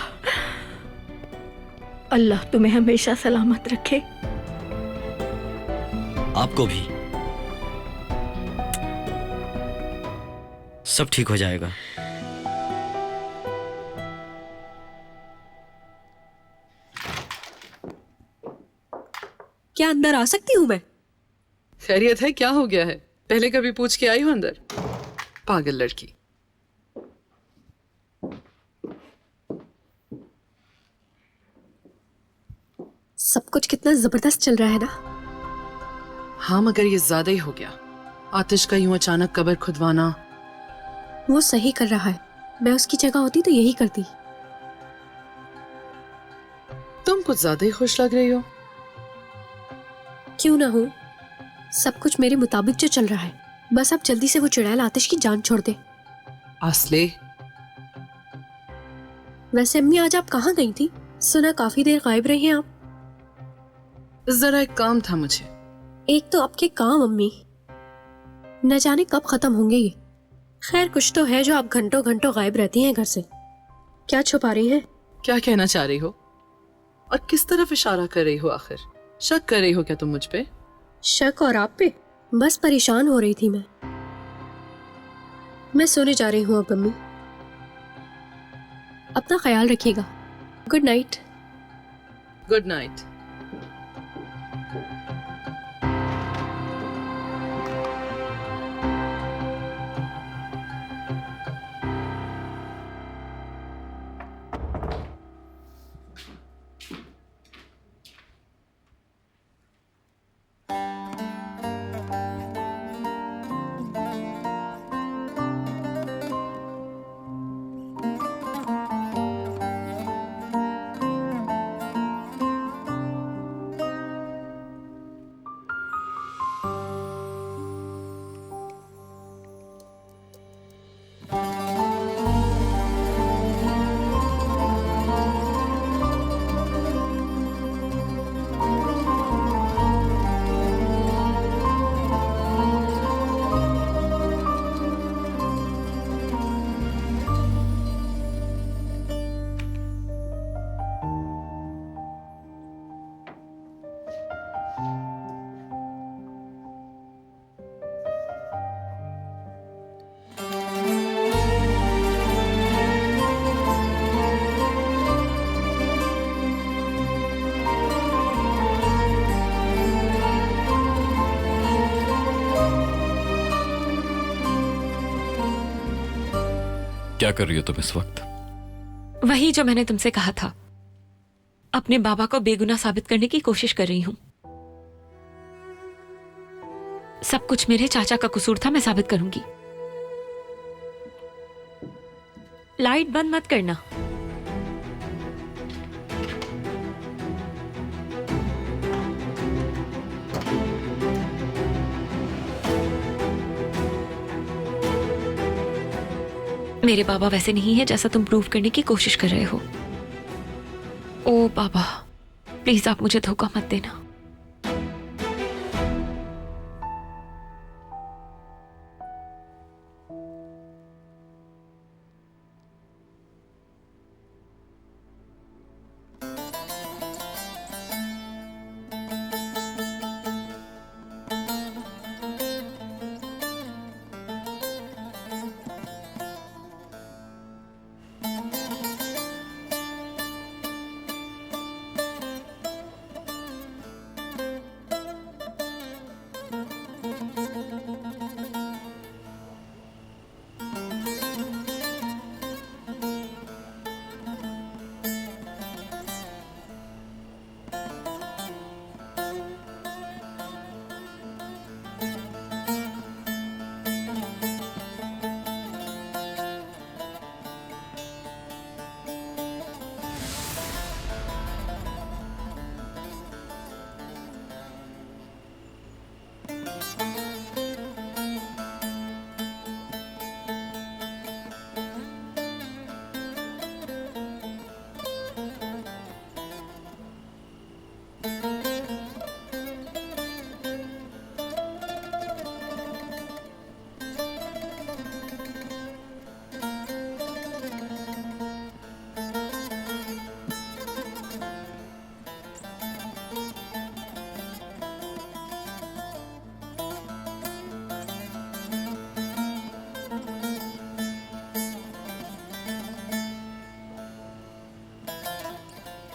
अल्लाह तुम्हें हमेशा सलामत रखे। आपको भी। सब ठीक हो जाएगा। क्या अंदर आ सकती हूँ मैं? खैरियत है? क्या हो गया है? पहले कभी पूछ के आई हो अंदर? पागल लड़की। सब कुछ कितना जबरदस्त चल रहा है ना। हाँ, मगर ये ज्यादा ही हो गया। आतिश का यूं अचानक कब्र खुदवाना। वो सही कर रहा है, मैं उसकी जगह होती तो यही करती। तुम कुछ ज्यादा ही खुश लग रही हो। क्यों ना हो, सब कुछ मेरे मुताबिक जो चल रहा है। बस अब जल्दी से वो चुड़ैल आतिश की जान छोड़ दे। आसले, वैसे अम्मी आज आप कहाँ गई थी? सुना काफी देर गायब रही हैं आप। जरा एक काम था मुझे। एक तो आपके काम अम्मी, न जाने कब खत्म होंगे ये। खैर कुछ तो है जो आप घंटों घंटों गायब रहती हैं घर से। क्या छुपा रही हैं? क्या कहना चाह रही हो और किस तरफ इशारा कर रही हो? आखिर शक कर रही हो क्या तुम मुझ पे? शक और आप पे? बस परेशान हो रही थी मैं सोने जा रही हूँ अब अम्मी। अपना ख्याल रखिएगा। Good night. Good night. क्या कर रही हो तुम इस वक्त? वही जो मैंने तुमसे कहा था, अपने बाबा को बेगुनाह साबित करने की कोशिश कर रही हूं। सब कुछ मेरे चाचा का कसूर था, मैं साबित करूंगी। लाइट बंद मत करना। मेरे बाबा वैसे नहीं है जैसा तुम प्रूव करने की कोशिश कर रहे हो। ओ बाबा, प्लीज आप मुझे धोखा मत देना।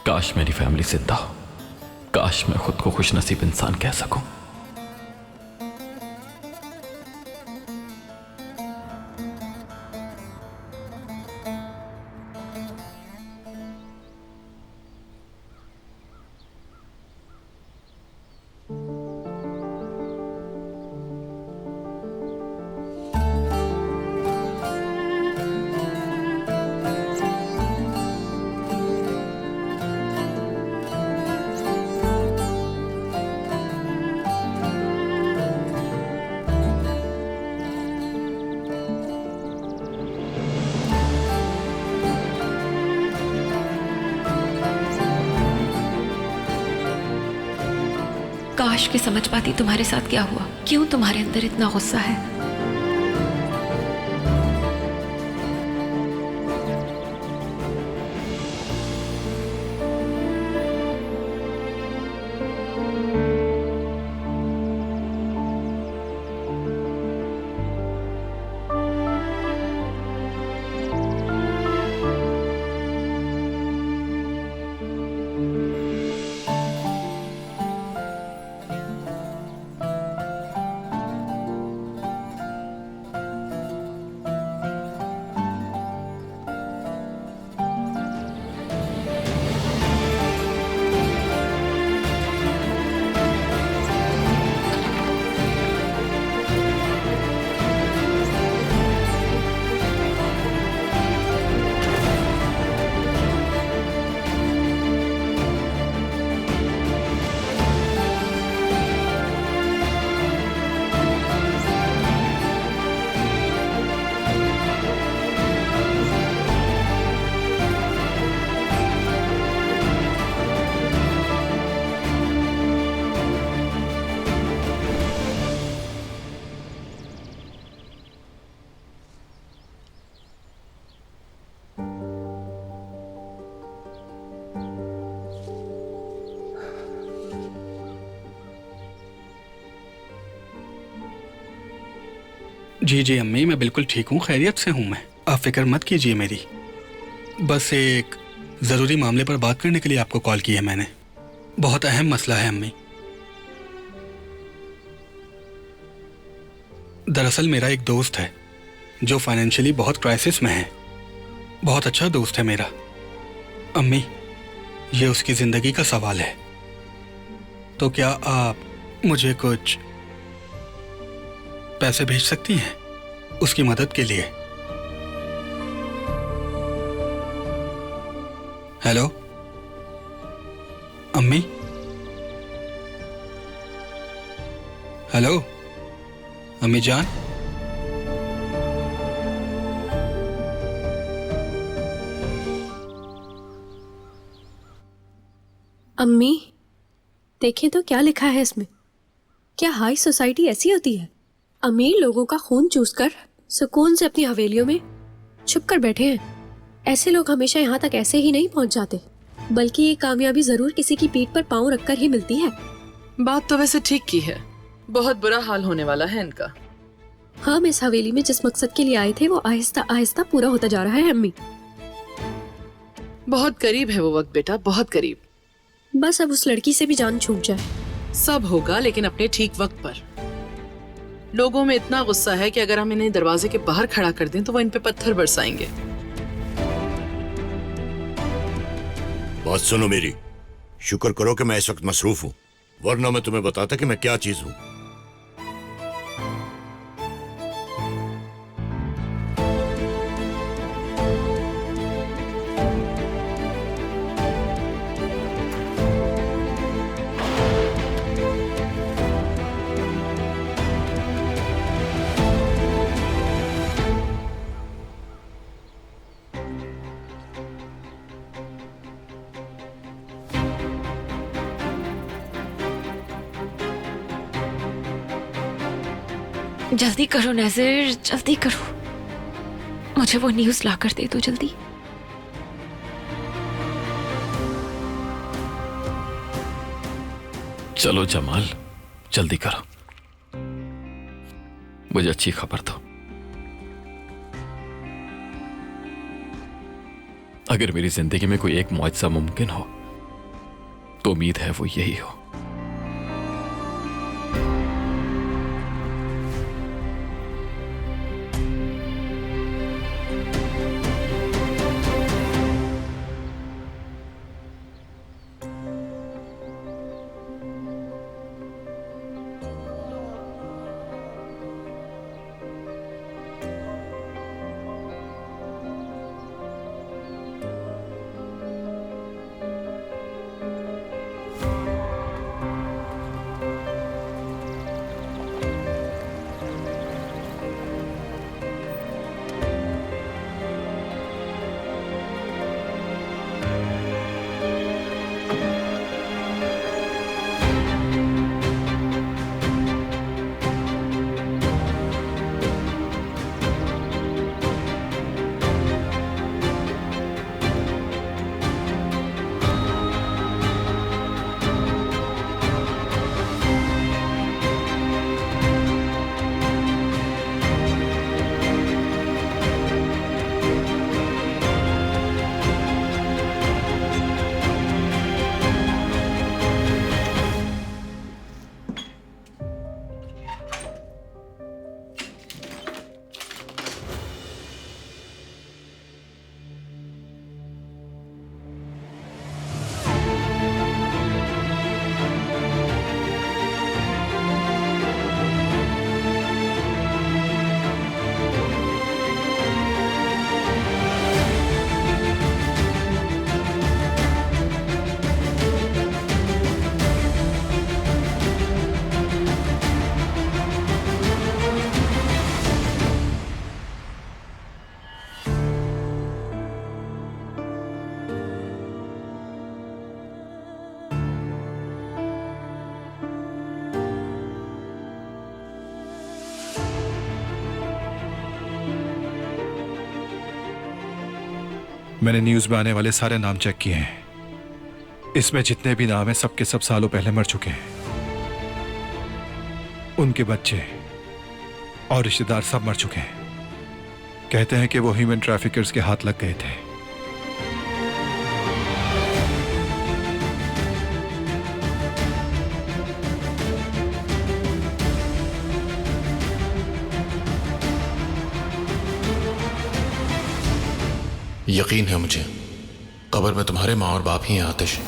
काश मेरी फैमिली जिंदा हो, काश मैं खुद को खुशनसीब इंसान कह सकूं। काश कि समझ पाती तुम्हारे साथ क्या हुआ, क्यों तुम्हारे अंदर इतना गुस्सा है। जी जी अम्मी, मैं बिल्कुल ठीक हूँ, खैरियत से हूँ मैं। आप फिक्र मत कीजिए मेरी। बस एक ज़रूरी मामले पर बात करने के लिए आपको कॉल की है मैंने। बहुत अहम मसला है अम्मी। दरअसल मेरा एक दोस्त है जो फाइनेंशियली बहुत क्राइसिस में है। बहुत अच्छा दोस्त है मेरा। अम्मी, ये उसकी ज़िंदगी का सवाल है। तो क्या आप मुझे कुछ पैसे भेज सकती हैं उसकी मदद के लिए? हेलो अम्मी, हेलो अम्मी जान। अम्मी देखें तो क्या लिखा है इसमें। क्या हाई सोसाइटी ऐसी होती है? अमीर लोगों का खून चूसकर सुकून से अपनी हवेलियों में छुप कर बैठे हैं। ऐसे लोग हमेशा यहाँ तक ऐसे ही नहीं पहुँच जाते, बल्कि ये कामयाबी जरूर किसी की पीठ पर पांव रखकर ही मिलती है। बात तो वैसे ठीक की है, बहुत बुरा हाल होने वाला है इनका। हम इस हवेली में जिस मकसद के लिए आए थे वो आहिस्ता आहिस्ता पूरा होता जा रहा है अम्मी। बहुत करीब है वो वक्त बेटा, बहुत करीब। बस अब उस लड़की से भी जान छूट जाए। सब होगा, लेकिन अपने ठीक वक्त पर। लोगों में इतना गुस्सा है कि अगर हम इन्हें दरवाजे के बाहर खड़ा कर दें तो वो इन पे पत्थर बरसाएंगे। बात सुनो मेरी, शुक्र करो कि मैं इस वक्त मसरूफ हूं, वरना मैं तुम्हें बताता कि मैं क्या चीज हूं। जल्दी करो नज़ीर, जल्दी करो, मुझे वो न्यूज़ ला कर दे दो जल्दी। चलो जमाल, जल्दी करो, मुझे अच्छी खबर दो। अगर मेरी जिंदगी में कोई एक मुआवजा मुमकिन हो तो उम्मीद है वो यही हो। मैंने न्यूज में आने वाले सारे नाम चेक किए हैं। इसमें जितने भी नाम हैं सबके सब सालों पहले मर चुके हैं। उनके बच्चे और रिश्तेदार सब मर चुके हैं। कहते हैं कि वो ह्यूमन ट्रैफिकर्स के हाथ लग गए थे। यकीन है मुझे, कब्र में तुम्हारे माँ और बाप ही हैं आतिश।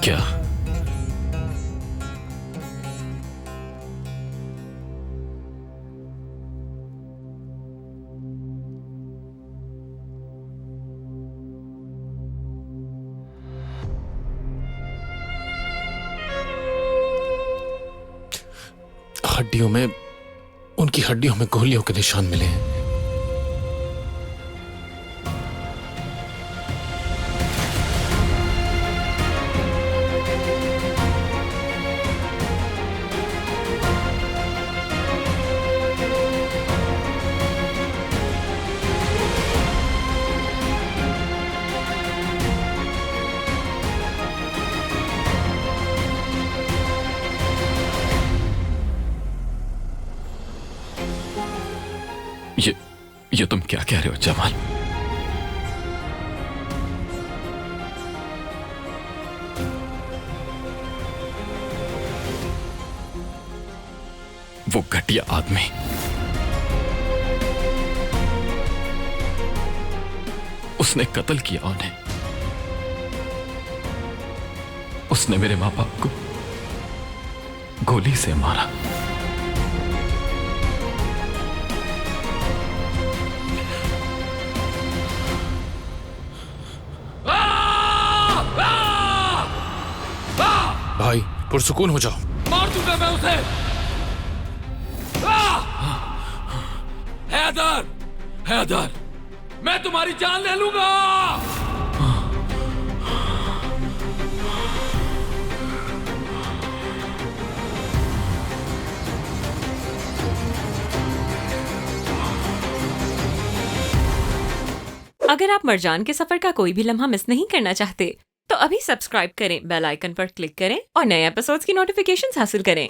क्या हड्डियों में, उनकी हड्डियों में गोलियों के निशान मिले हैं। ये तुम क्या कह रहे हो जमाल? वो घटिया आदमी उसने कत्ल किया उन्हें। उसने मेरे मां बाप को गोली से मारा। भाई पुरसुकून हो जाओ। मार दूंगा मैं उसे। हैदर, हैदर, मैं तुम्हारी जान ले लूंगा। अगर आप मरजान के सफर का कोई भी लम्हा मिस नहीं करना चाहते तो अभी सब्सक्राइब करें, बेल आइकन पर क्लिक करें और नए एपिसोड्स की नोटिफिकेशंस हासिल करें।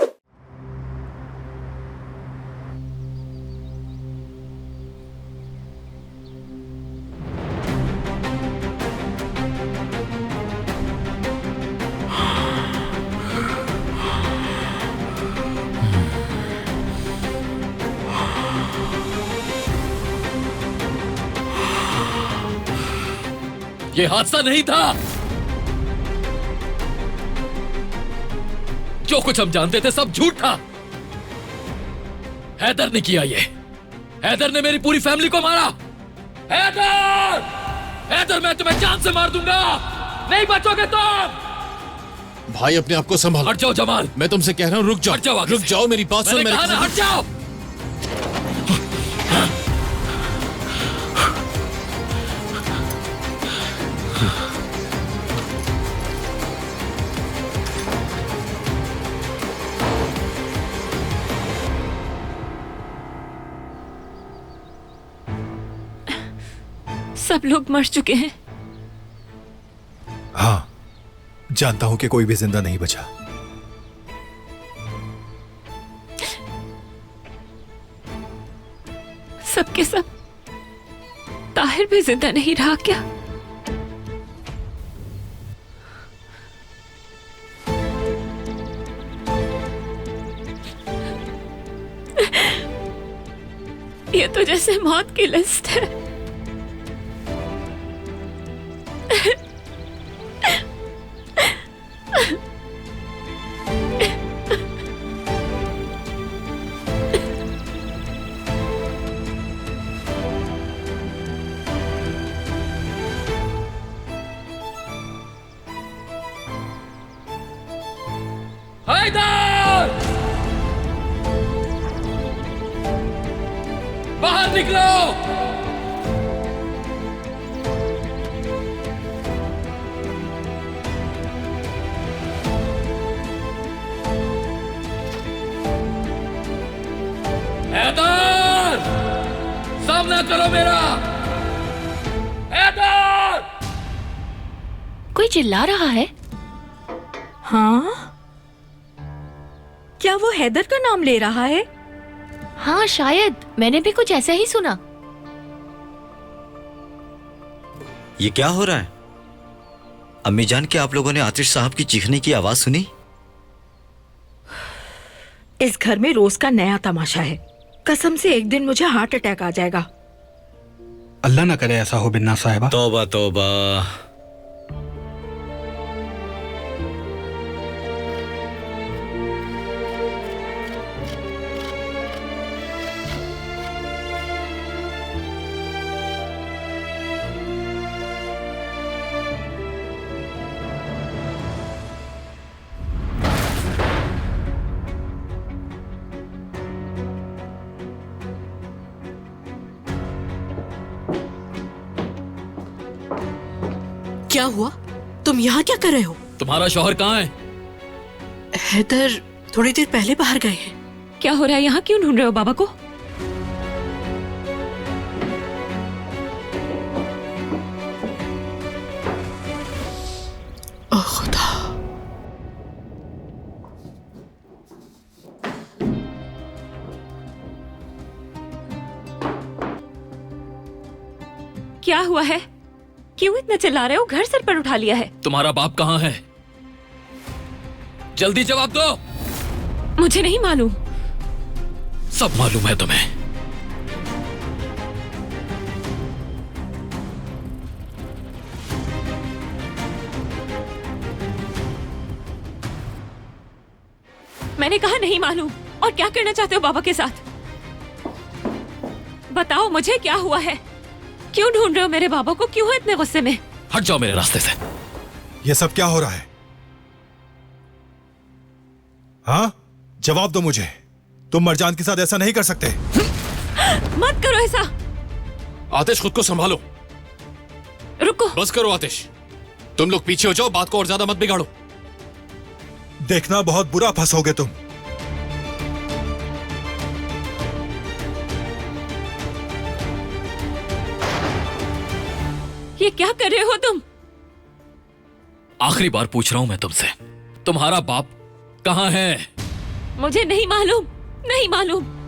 ये हादसा नहीं था। जो कुछ हम जानते थे सब झूठ था। हैदर ने किया ये। हैदर ने मेरी पूरी फैमिली को मारा। हैदर! हैदर, मैं तुम्हें जान से मार दूंगा। नहीं बचोगे तुम। भाई अपने आप को संभालो। हट जाओ जमाल। मैं तुमसे कह रहा हूँ रुक जाओ। हट जाओ आगे रुक से। जाओ, मेरी बात सुन। मैंने कहा ना, हट जाओ। सब लोग मर चुके हैं। हाँ, जानता हूं कि कोई भी जिंदा नहीं बचा। सबके सब। ताहिर भी जिंदा नहीं रहा क्या? ये तो जैसे मौत की लिस्ट है। हैदर! बाहर निकलो। हैदर! सामना करो मेरा। हैदर! कोई चिल्ला रहा है। हाँ, क्या वो हैदर का नाम ले रहा है? हाँ शायद, मैंने भी कुछ ऐसा ही सुना। ये क्या हो रहा है? अम्मी जान, क्या आप लोगों ने आतिश साहब की चीखने की आवाज सुनी? इस घर में रोज का नया तमाशा है। कसम से एक दिन मुझे हार्ट अटैक आ जाएगा। अल्लाह ना करे ऐसा हो बिन्ना साहिबा। तौबा तौबा। क्या हुआ? तुम यहाँ क्या कर रहे हो? तुम्हारा शौहर कहाँ है? हैदर थोड़ी देर पहले बाहर गए हैं। क्या हो रहा है यहाँ? क्यों ढूंढ रहे हो बाबा को? ओह खुदा। क्या हुआ है? क्यों इतना चिल्ला रहे हो? घर सर पर उठा लिया है। तुम्हारा बाप कहाँ है? जल्दी जवाब दो। मुझे नहीं मालूम। सब मालूम है तुम्हें। मैंने कहा नहीं मालूम। और क्या करना चाहते हो बाबा के साथ? बताओ मुझे क्या हुआ है? क्यों ढूंढ रहे हो मेरे बाबा को? क्यों हो इतने गुस्से में? हट जाओ मेरे रास्ते से। ये सब क्या हो रहा है? हाँ, जवाब दो मुझे। तुम मरजान के साथ ऐसा नहीं कर सकते। मत करो ऐसा। आतिश, खुद को संभालो। रुको। बस करो आतिश, तुम लोग पीछे हो जाओ, बात को और ज्यादा मत बिगाड़ो। देखना बहुत बुरा फंसोगे तुम। ये क्या कर रहे हो तुम? आखिरी बार पूछ रहा हूं मैं तुमसे, तुम्हारा बाप कहां है? मुझे नहीं मालूम, नहीं मालूम।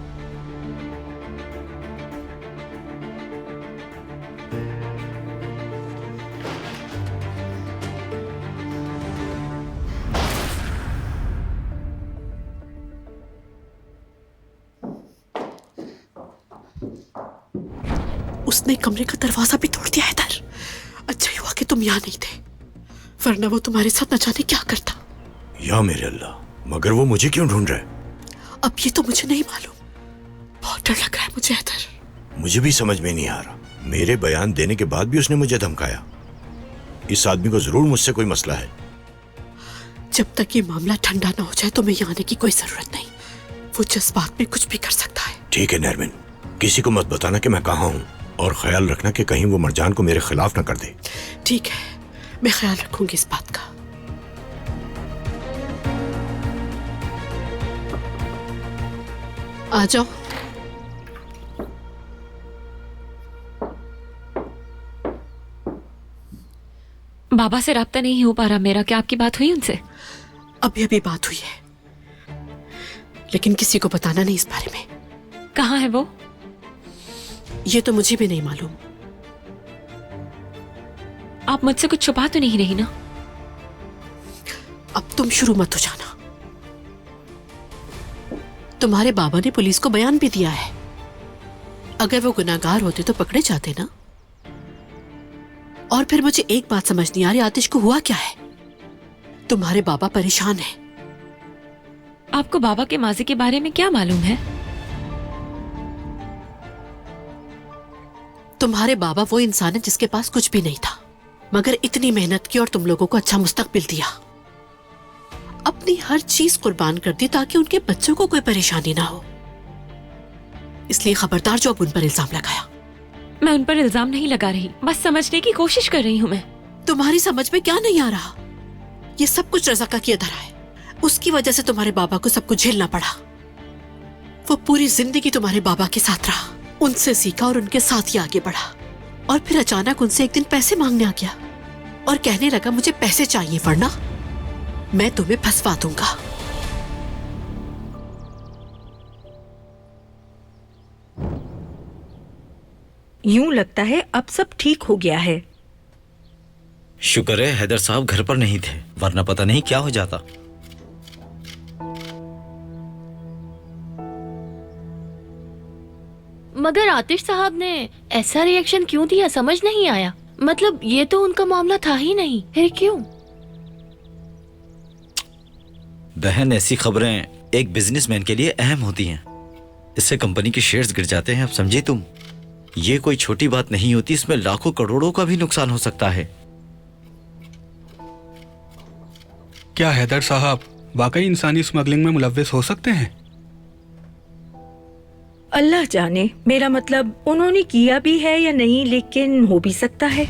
उसने कमरे का दरवाजा भी तोड़ दिया हैदर। अच्छा ही हुआ कि तुम यहाँ नहीं थे, वरना वो तुम्हारे साथ न जाने क्या करता। या मेरे अल्लाह, मगर वो मुझे क्यों ढूंढ रहा है? अब ये तो मुझे नहीं मालूम, बहुत डर लग रहा है मुझे हैदर। मुझे भी समझ में नहीं आ रहा। मेरे बयान देने के बाद भी उसने मुझे धमकाया। इस आदमी को जरूर मुझसे कोई मसला है। जब तक ये मामला ठंडा ना हो जाए तो मैं यहाँ आने की कोई जरूरत नहीं। वो जज्बात में कुछ भी कर सकता है। ठीक है नरमिन, किसी को मत बताना कि मैं कहाँ हूँ, और ख्याल रखना कि कहीं वो मरजान को मेरे खिलाफ ना कर दे। ठीक है, मैं ख्याल रखूंगी इस बात का। आ जाओ। बाबा से राब्ता नहीं हो पा रहा मेरा, क्या आपकी बात हुई उनसे? अभी अभी बात हुई है, लेकिन किसी को बताना नहीं इस बारे में। कहाँ है वो? ये तो मुझे भी नहीं मालूम। आप मुझसे कुछ छुपा तो नहीं रही ना? अब तुम शुरू मत हो जाना। तुम्हारे बाबा ने पुलिस को बयान भी दिया है। अगर वो गुनाहगार होते तो पकड़े जाते ना। और फिर मुझे एक बात समझ नहीं आ रही, आतिश को हुआ क्या है? तुम्हारे बाबा परेशान हैं। आपको बाबा के माजी के बारे में क्या मालूम है? तुम्हारे बाबा वो इंसान है जिसके पास कुछ भी नहीं था, मगर इतनी मेहनत की और तुम लोगों को अच्छा मुस्तकबिल दिया। अपनी हर चीज कुर्बान कर दी ताकि उनके बच्चों को कोई परेशानी ना हो। इसलिए खबरदार जो अब उन पर इल्जाम लगाया। मैं उन पर इल्जाम नहीं लगा रही, बस समझने की कोशिश कर रही हूँ मैं। तुम्हारी समझ में क्या नहीं आ रहा? ये सब कुछ रज़ा का किया धरा है। उसकी वजह से तुम्हारे बाबा को सब कुछ झेलना पड़ा। वो पूरी जिंदगी तुम्हारे बाबा के साथ रहा, उनसे सीखा और उनके साथ ही आगे बढ़ा। और फिर अचानक उनसे एक दिन पैसे मांगने आ गया और कहने लगा मुझे पैसे चाहिए वरना मैं तुम्हें फंसवा दूंगा। यूं लगता है अब सब ठीक हो गया है। शुक्र है हैदर साहब घर पर नहीं थे, वरना पता नहीं क्या हो जाता। मगर आतिश साहब ने ऐसा रिएक्शन क्यों दिया, समझ नहीं आया। मतलब ये तो उनका मामला था ही नहीं, फिर क्यों? बहन, ऐसी खबरें एक बिजनेसमैन के लिए अहम होती हैं। इससे कंपनी के शेयर्स गिर जाते हैं, अब समझे तुम। ये कोई छोटी बात नहीं होती, इसमें लाखों करोड़ों का भी नुकसान हो सकता है। क्या हैदर साहब वाकई इंसानी स्मगलिंग में मुलव्विस हो सकते हैं? अल्लाह जाने, मेरा मतलब उन्होंने किया भी है या नहीं, लेकिन हो भी सकता है।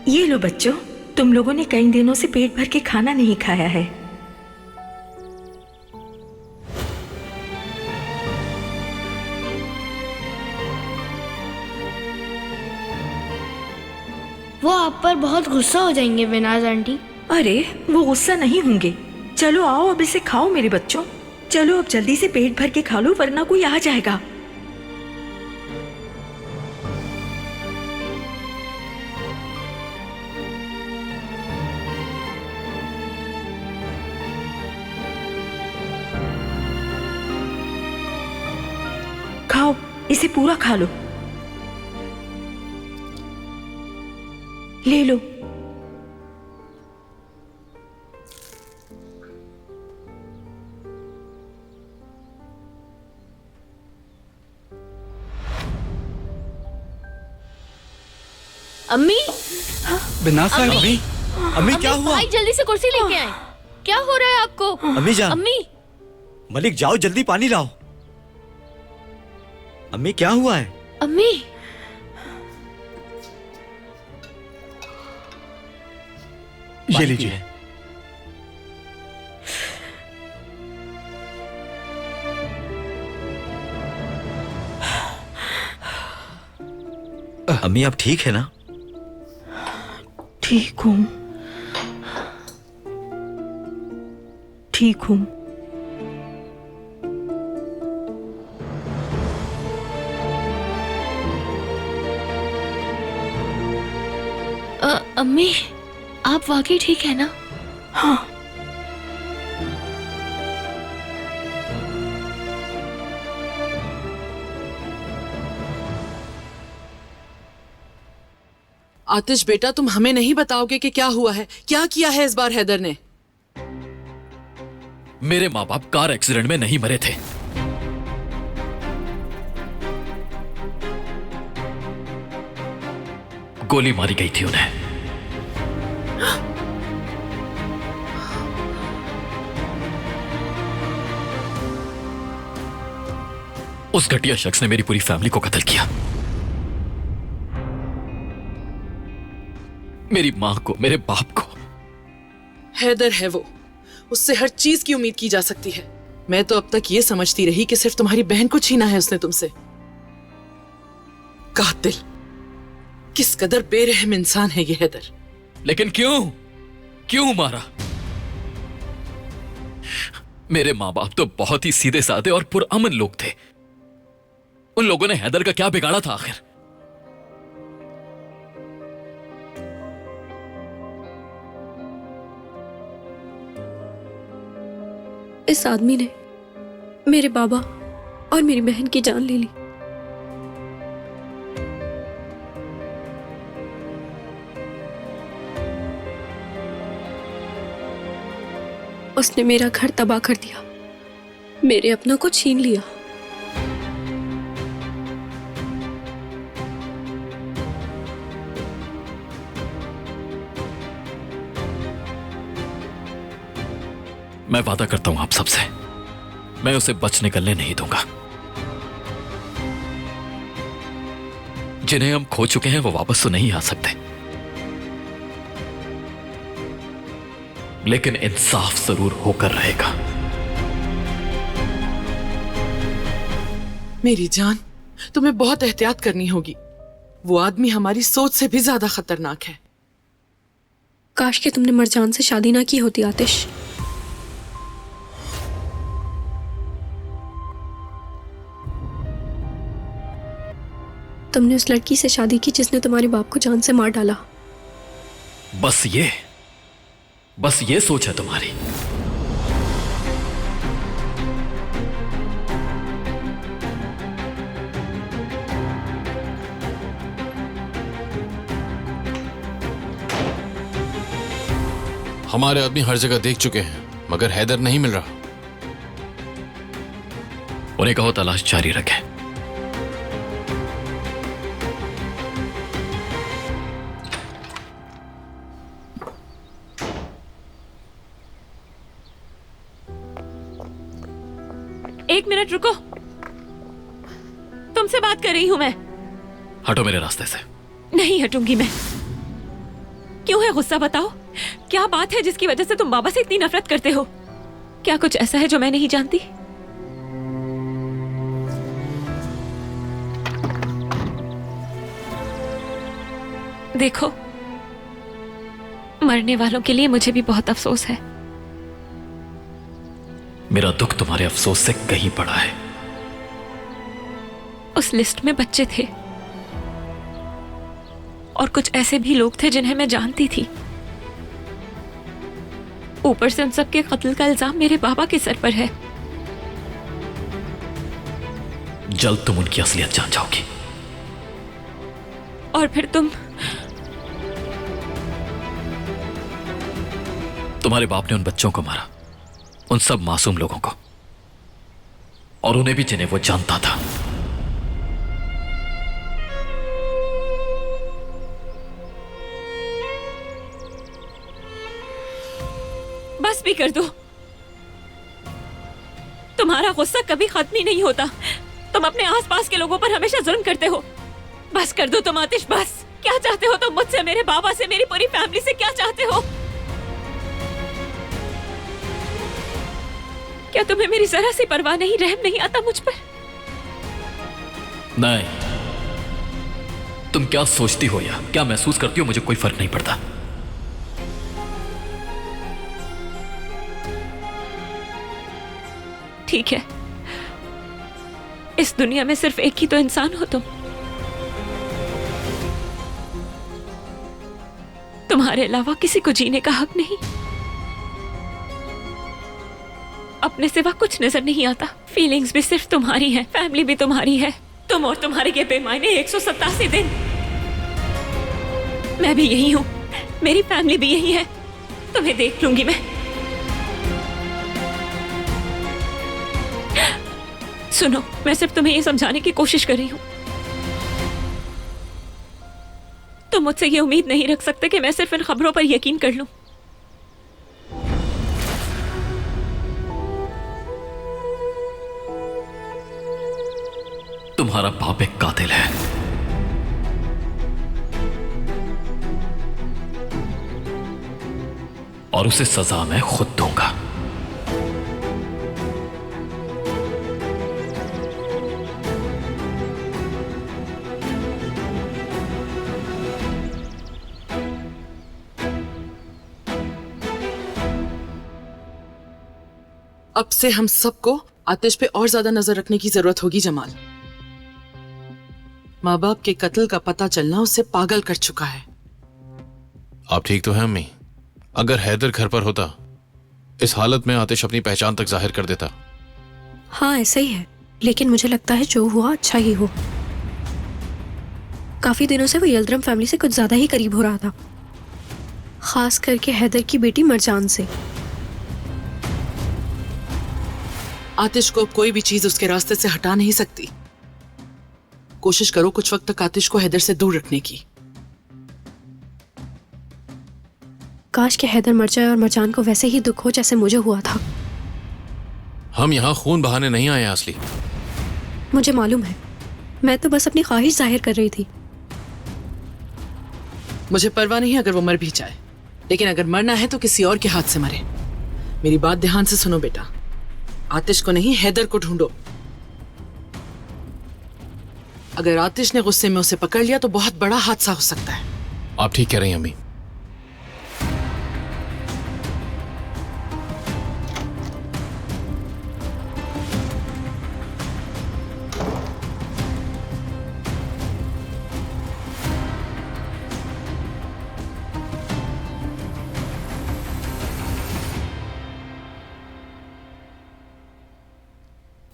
ये लो बच्चों, तुम लोगों ने कई दिनों से पेट भर के खाना नहीं खाया है। वो आप पर बहुत गुस्सा हो जाएंगे बेनाज आंटी। अरे वो गुस्सा नहीं होंगे। चलो आओ अब इसे खाओ मेरे बच्चों। चलो अब जल्दी से पेट भर के खा लो वरना कोई आ जाएगा। खाओ, इसे पूरा खा लो। ले लो। अम्मी बिना साहब अम्मी अम्मी क्या हुआ? भाई जल्दी से कुर्सी लेके आए। क्या हो रहा है आपको? अम्मी जान। अम्मी मलिक जाओ जल्दी पानी लाओ। अम्मी क्या हुआ है? अम्मी ये लीजिए। अम्मी आप ठीक है ना? ठीक हूँ, ठीक हूँ। अम्मी आप वाकई ठीक है ना? हाँ। आतिश बेटा, तुम हमें नहीं बताओगे कि क्या हुआ है? क्या किया है इस बार हैदर ने? मेरे माँ बाप कार एक्सीडेंट में नहीं मरे थे। गोली मारी गई थी उन्हें। उस घटिया शख्स ने मेरी पूरी फैमिली को कत्ल किया। मेरी मां को, मेरे बाप को। हैदर है वो, उससे हर चीज की उम्मीद की जा सकती है। मैं तो अब तक ये समझती रही कि सिर्फ तुम्हारी बहन को छीना है उसने तुमसे। कातिल, किस कदर बेरहम इंसान है ये हैदर। लेकिन क्यों मारा? मेरे माँ बाप तो बहुत ही सीधे साधे और पुरअमन लोग थे। उन लोगों ने हैदर का क्या बिगाड़ा था आखिर? इस आदमी ने मेरे बाबा और मेरी बहन की जान ले ली। उसने मेरा घर तबाह कर दिया, मेरे अपनों को छीन लिया। मैं वादा करता हूं आप सबसे, मैं उसे बच निकलने नहीं दूंगा। जिन्हें हम खो चुके हैं वो वापस तो नहीं आ सकते, लेकिन इंसाफ जरूर होकर रहेगा। मेरी जान, तुम्हें बहुत एहतियात करनी होगी। वो आदमी हमारी सोच से भी ज्यादा खतरनाक है। काश के तुमने मरजान से शादी ना की होती आतिश। तुमने उस लड़की से शादी की जिसने तुम्हारे बाप को जान से मार डाला। बस ये सोच है तुम्हारी। हमारे आदमी हर जगह देख चुके हैं, मगर हैदर नहीं मिल रहा। उन्हें कहो तलाश जारी रखें। एक मिनट रुको, तुमसे बात कर रही हूं मैं। हटो मेरे रास्ते से। नहीं हटूंगी मैं। क्यों है गुस्सा, बताओ। क्या बात है जिसकी वजह से तुम बाबा से इतनी नफरत करते हो? क्या कुछ ऐसा है जो मैं नहीं जानती? देखो, मरने वालों के लिए मुझे भी बहुत अफसोस है। मेरा दुख तुम्हारे अफसोस से कहीं बड़ा है। उस लिस्ट में बच्चे थे और कुछ ऐसे भी लोग थे जिन्हें मैं जानती थी। ऊपर से उन सबके कत्ल का इल्जाम मेरे बाबा के सर पर है। जल्द तुम उनकी असलियत जान जाओगी। और फिर तुम्हारे बाप ने उन बच्चों को मारा, उन सब मासूम लोगों को, और उन्हें भी जिन्हें वो जानता था। बस भी कर दो। तुम्हारा गुस्सा कभी खत्म ही नहीं होता। तुम अपने आसपास के लोगों पर हमेशा जुल्म करते हो। बस कर दो तुम आतिश, बस। क्या चाहते हो तुम मुझसे, मेरे बाबा से, मेरी पूरी फैमिली से? क्या चाहते हो? क्या तुम्हें मेरी जरा सी परवाह नहीं, रहम नहीं आता मुझ पर? नहीं, तुम क्या सोचती हो या क्या महसूस करती हो, मुझे कोई फर्क नहीं पड़ता। ठीक है, इस दुनिया में सिर्फ एक ही तो इंसान हो तुम। तुम्हारे अलावा किसी को जीने का हक नहीं। अपने सिवा कुछ नजर नहीं आता। फीलिंग्स भी सिर्फ तुम्हारी हैं, फैमिली भी तुम्हारी है। तुम और तुम्हारे ये बेमायने 187 दिन। मैं भी यही हूं, मेरी फैमिली भी यही है। तुम्हें देख लूंगी मैं। सुनो, मैं सिर्फ तुम्हें ये समझाने की कोशिश कर रही हूं। तुम मुझसे ये उम्मीद नहीं रख सकते कि मैं सिर्फ इन खबरों पर यकीन कर लूं। तुम्हारा बाप एक कातिल है। और उसे सजा मैं खुद दूंगा। अब से हम सबको आतिश पे और ज्यादा नजर रखने की जरूरत होगी जमाल। माँ बाप के कत्ल का पता चलना उसे पागल कर चुका है। आप ठीक तो हैं अम्मी? अगर हैदर घर पर होता, इस हालत में आतिश अपनी पहचान तक जाहिर कर देता। हाँ ऐसा ही है, लेकिन मुझे लगता है जो हुआ अच्छा ही हो। काफी दिनों से वो यल्दरम फैमिली से कुछ ज्यादा ही करीब हो रहा था, खास करके हैदर की बेटी मरजान से। आतिश को अब कोई भी चीज उसके रास्ते से हटा नहीं सकती। कोशिश करो कुछ वक्त तक आतिश को हैदर से दूर रखने की। काश के हैदर मर जाए और मरजान को वैसे ही दुख हो जैसे मुझे हुआ था। हम यहाँ खून बहाने नहीं आए असली। मुझे मालूम है, मैं तो बस अपनी ख्वाहिश जाहिर कर रही थी। मुझे परवाह नहीं अगर वो मर भी जाए, लेकिन अगर मरना है तो किसी और के हाथ से मरे। मेरी बात ध्यान से सुनो बेटा, आतिश को नहीं हैदर को ढूंढो। अगर आतिश ने गुस्से में उसे पकड़ लिया तो बहुत बड़ा हादसा हो सकता है। आप ठीक कह रही हैं अम्मी।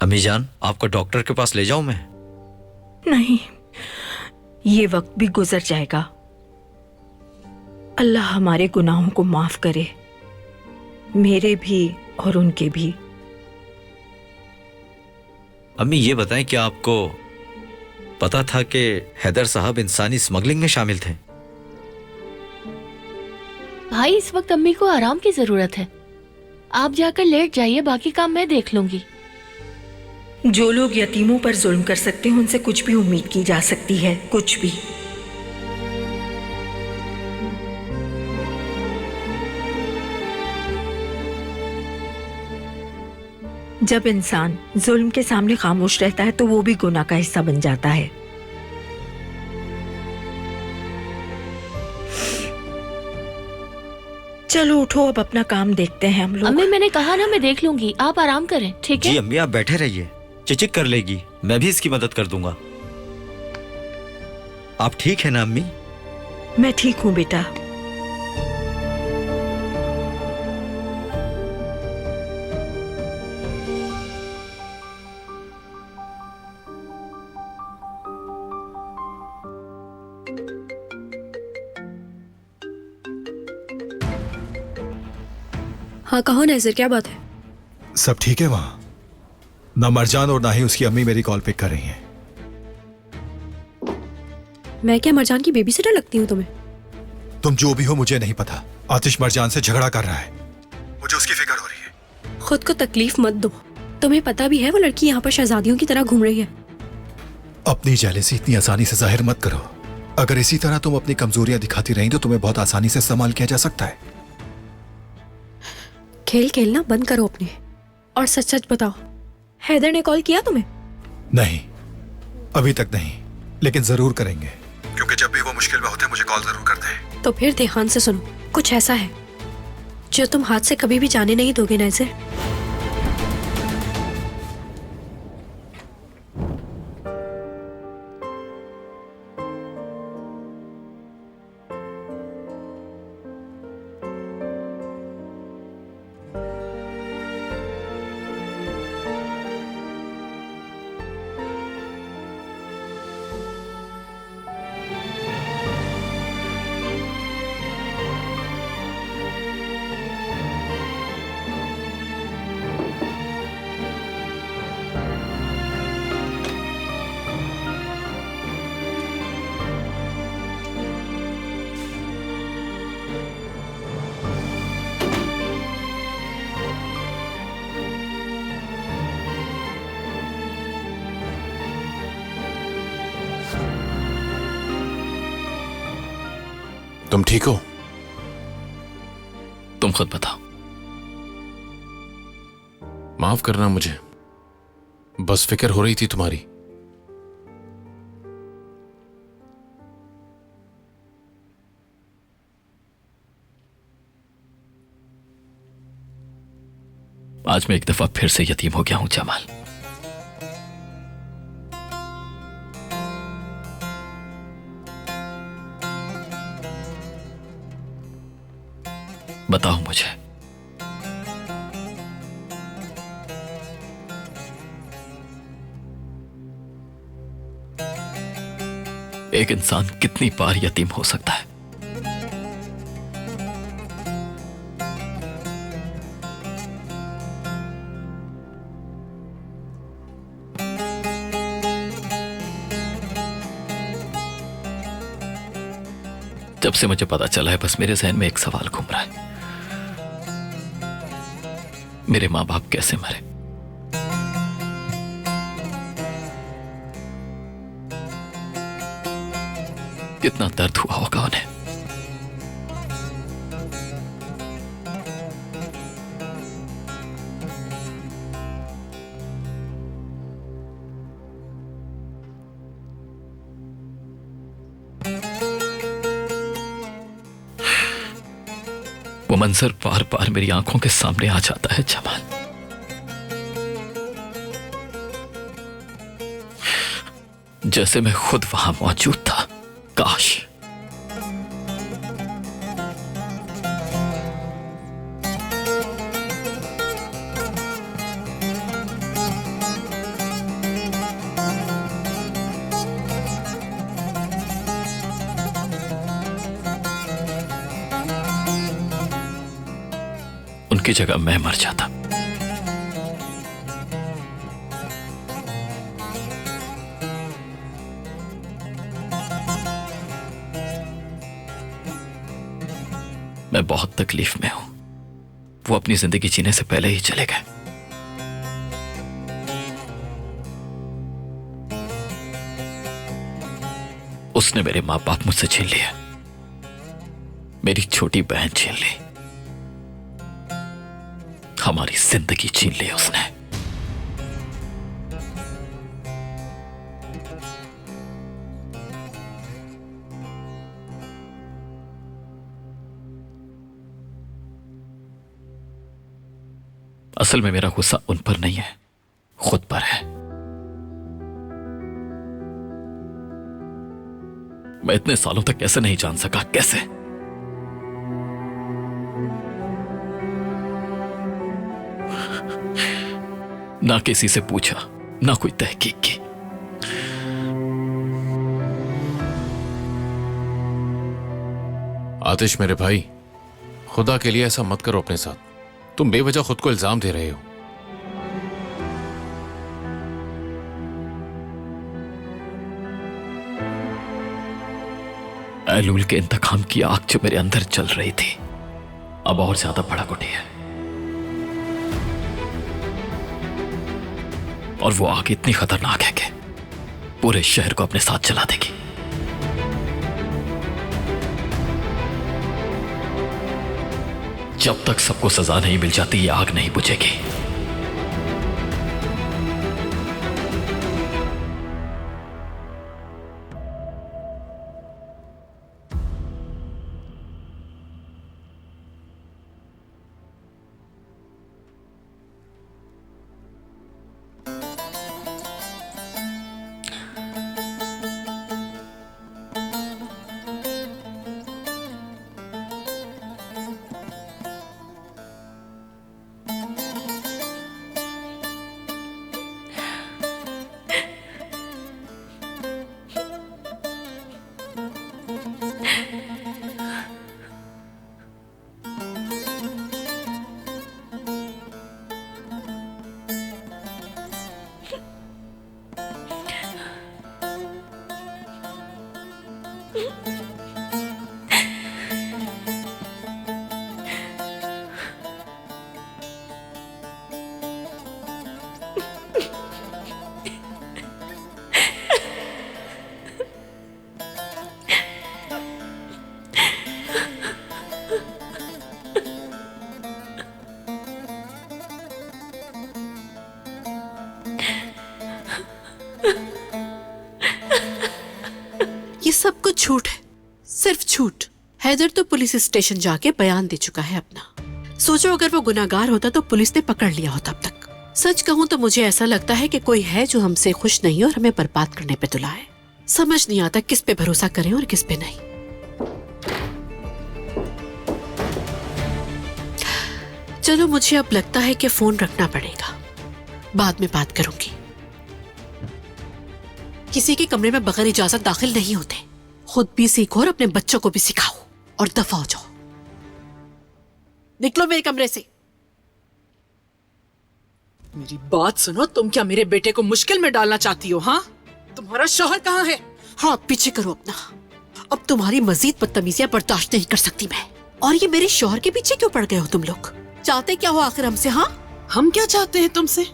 अम्मी जान, आपको डॉक्टर के पास ले जाऊं मैं? नहीं, ये वक्त भी गुजर जाएगा। अल्लाह हमारे गुनाहों को माफ करे, मेरे भी और उनके भी। अम्मी ये बताएं, क्या आपको पता था कि हैदर साहब इंसानी स्मगलिंग में शामिल थे? भाई इस वक्त अम्मी को आराम की जरूरत है, आप जाकर लेट जाइए, बाकी काम मैं देख लूंगी। जो लोग यतीमों पर जुल्म कर सकते हैं उनसे कुछ भी उम्मीद की जा सकती है, कुछ भी। जब इंसान जुल्म के सामने खामोश रहता है तो वो भी गुनाह का हिस्सा बन जाता है। चलो उठो, अब अपना काम देखते हैं हम लोग। अम्मी मैंने कहा ना मैं देख लूंगी, आप आराम करें, ठीक है? जी अम्मी, आप बैठे रहिए, चिचिक कर लेगी, मैं भी इसकी मदद कर दूंगा। आप ठीक है ना अम्मी? मैं ठीक हूँ बेटा। हाँ कहो नज़र, क्या बात है? सब ठीक है वहां? ना मरजान और ना ही उसकी अम्मी मेरी कॉल पिक कर रही हैं। मैं क्या मरजान की बेबी सिटर लगती हूँ तुम्हें? तुम जो भी हो मुझे नहीं पता। आतिश मरजान से झगड़ा कर रहा है, मुझे उसकी फिक्र हो रही है। खुद को तकलीफ मत दो। तुम्हें पता भी है वो लड़की यहाँ पर शहजादियों की तरह घूम रही है। अपनी जेलसी इतनी आसानी से जाहिर मत करो। अगर इसी तरह तुम अपनी कमजोरियां दिखाती रही तो तुम्हें बहुत आसानी से इस्तेमाल किया जा सकता है। खेल खेलना बंद करो अपने, और सच सच बताओ, हैदर ने कॉल किया तुम्हें? नहीं, अभी तक नहीं, लेकिन जरूर करेंगे, क्योंकि जब भी वो मुश्किल में होते मुझे कॉल जरूर करते हैं। तो फिर ध्यान से सुनो, कुछ ऐसा है जो तुम हाथ से कभी भी जाने नहीं दोगे नाज़िर। तुम ठीक हो? तुम खुद बताओ। माफ करना मुझे, बस फिक्र हो रही थी तुम्हारी। आज मैं एक दफा फिर से यतीम हो गया हूं जमाल। बताओ मुझे, एक इंसान कितनी बार यतीम हो सकता है? जब से मुझे पता चला है, बस मेरे जहन में एक सवाल घूम रहा है, मेरे मां बाप कैसे मरे? कितना दर्द हुआ होगा उन्हें। वो मंजर बार बार मेरी आंखों के सामने आ जाता है जमाल। जैसे मैं खुद वहां मौजूद था। काश उनकी जगह मैं मर जाता। मैं बहुत तकलीफ में हूं। वो अपनी जिंदगी जीने से पहले ही चले गए। उसने मेरे मां बाप मुझसे छीन लिए, मेरी छोटी बहन छीन ली, हमारी जिंदगी छीन ली उसने। असल में मेरा गुस्सा उन पर नहीं है, खुद पर है। मैं इतने सालों तक कैसे नहीं जान सका, कैसे? ना किसी से पूछा, ना कोई तहकीक की। आतिश मेरे भाई, खुदा के लिए ऐसा मत करो अपने साथ। तुम बेवजह खुद को इल्जाम दे रहे हो। एलूल के इंतकाम की आग जो मेरे अंदर चल रही थी, अब और ज्यादा भड़क उठी है। और वो आग इतनी खतरनाक है कि पूरे शहर को अपने साथ चला देगी। जब तक सबको सजा नहीं मिल जाती ये आग नहीं बुझेगी। ये सब कुछ झूठ है, सिर्फ झूठ। हैदर तो पुलिस स्टेशन जाके बयान दे चुका है अपना। सोचो अगर वो गुनाहगार होता तो पुलिस ने पकड़ लिया होता अब तक। सच कहूं तो मुझे ऐसा लगता है कि कोई है जो हमसे खुश नहीं और हमें बर्बाद करने पे तुला है। समझ नहीं आता किस पे भरोसा करें और किस पे नहीं। चलो मुझे अब लगता है कि फोन रखना पड़ेगा, बाद में बात करूंगी। किसी के कमरे में बगैर इजाजत दाखिल नहीं होते। खुद भी सीखो और अपने बच्चों को भी सिखाओ और दफा हो जाओ। निकलो मेरे कमरे से। मेरी बात सुनो, तुम क्या मेरे बेटे को मुश्किल में डालना चाहती हो? हाँ, तुम्हारा शौहर कहाँ है? हाथ पीछे करो अपना। अब तुम्हारी मजीद बदतमीजियां बर्दाश्त नहीं कर सकती मैं। और ये मेरे शौहर के पीछे क्यों पड़ गए हो तुम लोग? चाहते क्या हो आखिर हमसे? हाँ, हम क्या चाहते हैं तुमसे?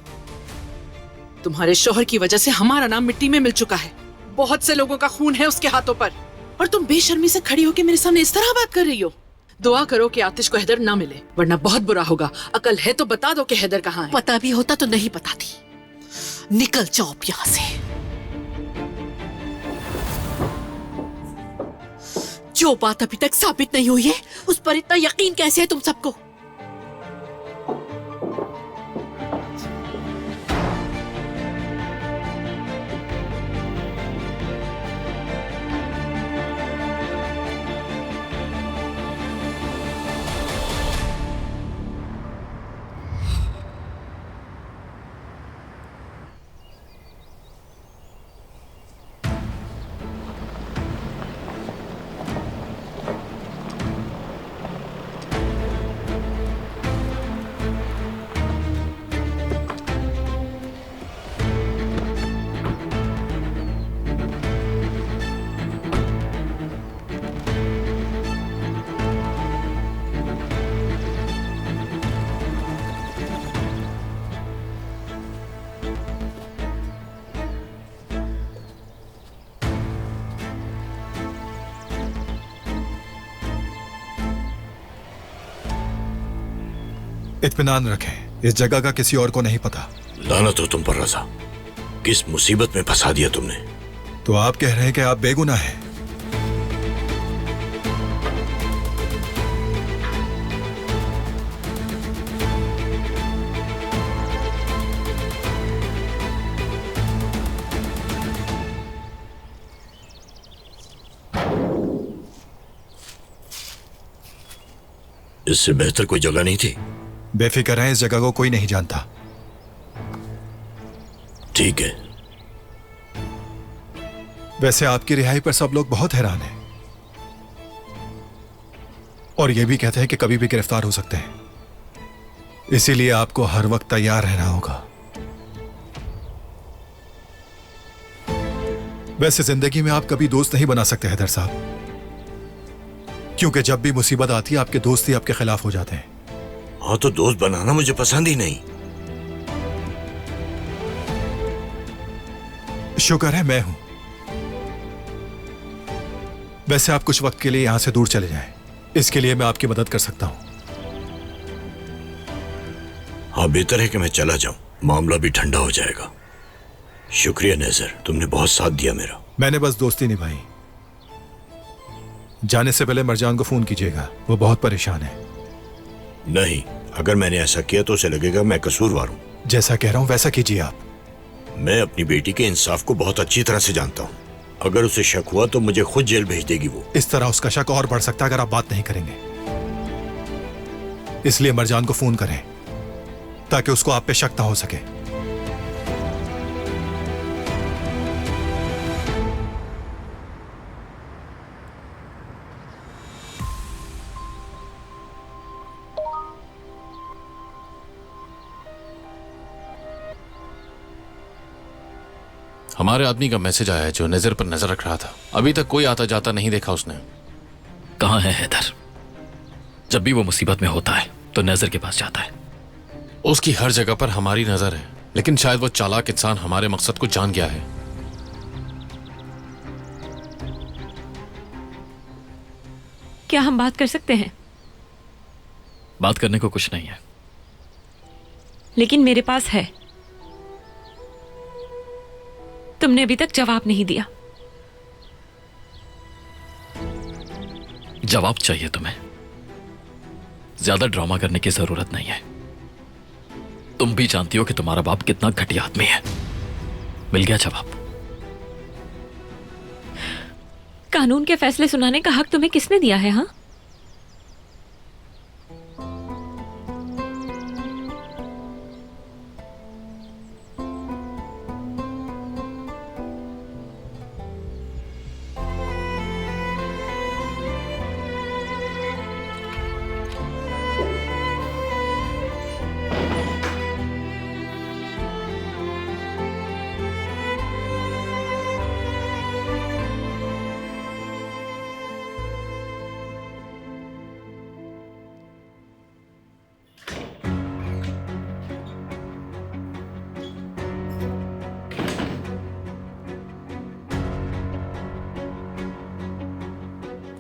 तुम्हारे शौहर की वजह से हमारा नाम मिट्टी में मिल चुका है। बहुत से लोगों का खून है उसके हाथों पर, और तुम बेशर्मी से खड़ी होकर मेरे सामने इस तरह बात कर रही हो। दुआ करो कि आतिश को हैदर ना मिले, वरना बहुत बुरा होगा। अकल है तो बता दो कि हैदर कहाँ है। पता भी होता तो नहीं बताती। निकल जाओ यहाँ से। जो बात अभी तक साबित नहीं हुई है उस पर इतना यकीन कैसे है तुम सबको? इत्मीनान रखें, इस जगह का किसी और को नहीं पता। लानत हो तुम पर रजा, किस मुसीबत में फंसा दिया तुमने। तो आप कह रहे हैं कि आप बेगुनाह हैं? इससे बेहतर कोई जगह नहीं थी? बेफिक्र हैं, इस जगह को कोई नहीं जानता। ठीक है। वैसे आपकी रिहाई पर सब लोग बहुत हैरान हैं और ये भी कहते हैं कि कभी भी गिरफ्तार हो सकते हैं, इसीलिए आपको हर वक्त तैयार रहना होगा। वैसे जिंदगी में आप कभी दोस्त नहीं बना सकते हैदर साहब, क्योंकि जब भी मुसीबत आती है आपके दोस्त ही आपके खिलाफ हो जाते हैं। हाँ, तो दोस्त बनाना मुझे पसंद ही नहीं। शुक्र है मैं हूं। वैसे आप कुछ वक्त के लिए यहां से दूर चले जाएं, इसके लिए मैं आपकी मदद कर सकता हूं। हाँ, बेहतर है कि मैं चला जाऊं, मामला भी ठंडा हो जाएगा। शुक्रिया नेजर, तुमने बहुत साथ दिया मेरा। मैंने बस दोस्ती निभाई। जाने से पहले मरजान को फोन कीजिएगा, वो बहुत परेशान है। नहीं, अगर मैंने ऐसा किया तो उसे लगेगा मैं कसूरवार हूं। जैसा कह रहा हूं वैसा कीजिए आप। मैं अपनी बेटी के इंसाफ को बहुत अच्छी तरह से जानता हूं। अगर उसे शक हुआ तो मुझे खुद जेल भेज देगी वो। इस तरह उसका शक और बढ़ सकता है अगर आप बात नहीं करेंगे। इसलिए मरजान को फोन करें ताकि उसको आप पे शक ना हो सके। हमारे आदमी का मैसेज आया है जो नजर पर नजर रख रहा था। अभी तक कोई आता जाता नहीं देखा उसने। कहाँ है हैदर? जब भी वो मुसीबत में होता है तो नजर के पास जाता है। उसकी हर जगह पर हमारी नजर है, लेकिन शायद वो चालाक इंसान हमारे मकसद को जान गया है। क्या हम बात कर सकते हैं? बात करने को कुछ नहीं है, लेकिन मेरे पास है। तुमने अभी तक जवाब नहीं दिया। जवाब चाहिए तुम्हें? ज्यादा ड्रामा करने की जरूरत नहीं है। तुम भी जानती हो कि तुम्हारा बाप कितना घटिया आदमी है। मिल गया जवाब। कानून के फैसले सुनाने का हक तुम्हें किसने दिया है? हाँ,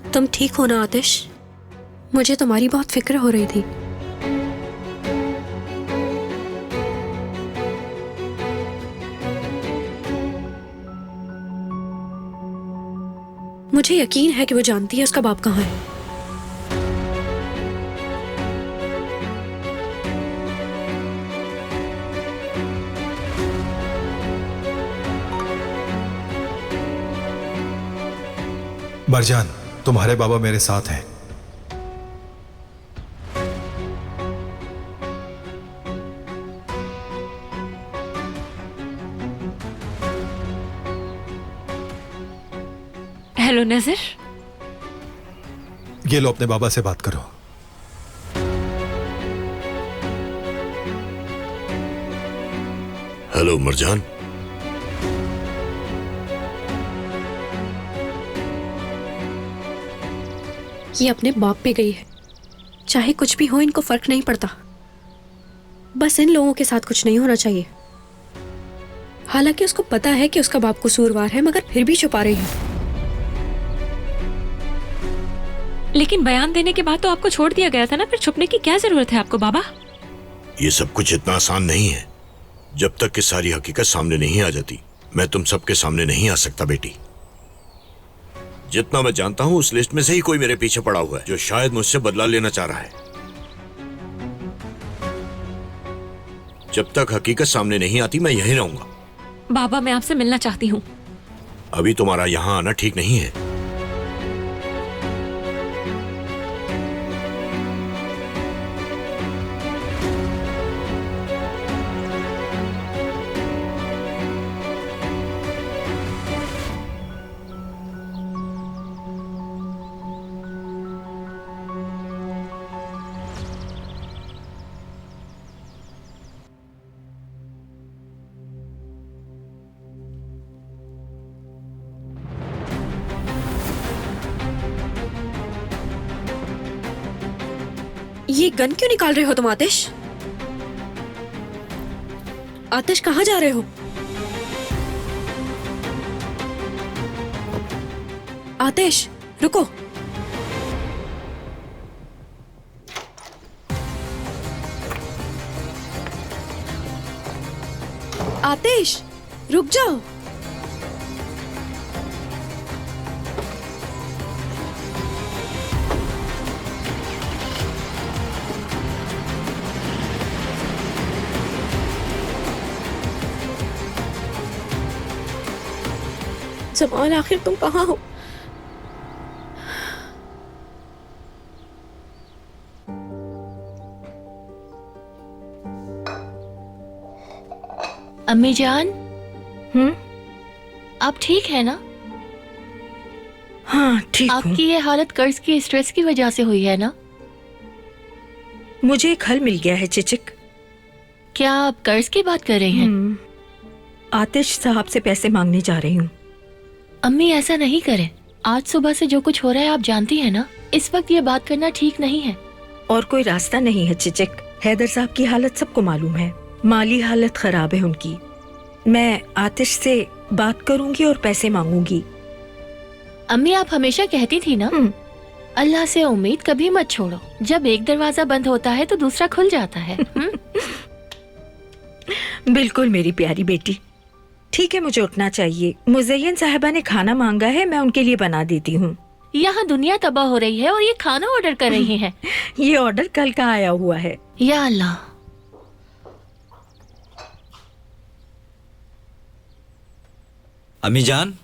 तुम ठीक हो ना आतिश? मुझे तुम्हारी बहुत फिक्र हो रही थी। मुझे यकीन है कि वो जानती है उसका बाप कहाँ है। मरजान, तुम्हारे बाबा मेरे साथ हैं। हेलो नजर। ये लो, अपने बाबा से बात करो। हेलो मरजान। ये अपने बाप पे गई है। चाहे कुछ भी हो, इनको फर्क नहीं पड़ता। बस इन लोगों के साथ कुछ नहीं होना चाहिए। हालांकि उसको पता है कि उसका बाप कसूरवार है, मगर फिर भी छुपा रही है। लेकिन बयान देने के बाद तो आपको छोड़ दिया गया था ना, फिर छुपने की क्या जरूरत है आपको? बाबा, ये सब कुछ इतना आसान नहीं है। जब तक कि सारी हकीकत सामने नहीं आ जाती, मैं तुम सबके सामने नहीं आ सकता बेटी। जितना मैं जानता हूं उस लिस्ट में से ही कोई मेरे पीछे पड़ा हुआ है जो शायद मुझसे बदला लेना चाह रहा है। जब तक हकीकत सामने नहीं आती मैं यहीं रहूंगा। बाबा, मैं आपसे मिलना चाहती हूँ। अभी तुम्हारा यहां आना ठीक नहीं है। ये गन क्यों निकाल रहे हो तुम आतिश? आतिश, कहाँ जा रहे हो? आतिश रुको। आतिश रुक जाओ। जमाल आखिर तुम कहाँ हो? अम्मी जान, आप ठीक है ना? हाँ ठीक हूँ। आपकी ये हालत कर्ज की स्ट्रेस की वजह से हुई है ना? मुझे एक हल मिल गया है चिचिक। क्या आप कर्ज की बात कर रही हैं? आतिश साहब से पैसे मांगने जा रही हूँ। अम्मी ऐसा नहीं करें। आज सुबह से जो कुछ हो रहा है आप जानती हैं ना। इस वक्त ये बात करना ठीक नहीं है। और कोई रास्ता नहीं है चिचिक। हैदर साहब की हालत सबको मालूम है। माली हालत खराब है उनकी। मैं आतिश से बात करूंगी और पैसे मांगूंगी। अम्मी आप हमेशा कहती थी ना, अल्लाह से उम्मीद कभी मत छोड़ो। जब एक दरवाजा बंद होता है तो दूसरा खुल जाता है। बिल्कुल मेरी प्यारी बेटी। ठीक है, मुझे उठना चाहिए। मुज़य्यन साहिबा ने खाना मांगा है, मैं उनके लिए बना देती हूँ। यहाँ दुनिया तबाह हो रही है और ये खाना ऑर्डर कर रही हैं। ये ऑर्डर कल का आया हुआ है। या अल्लाह। अम्मी जान।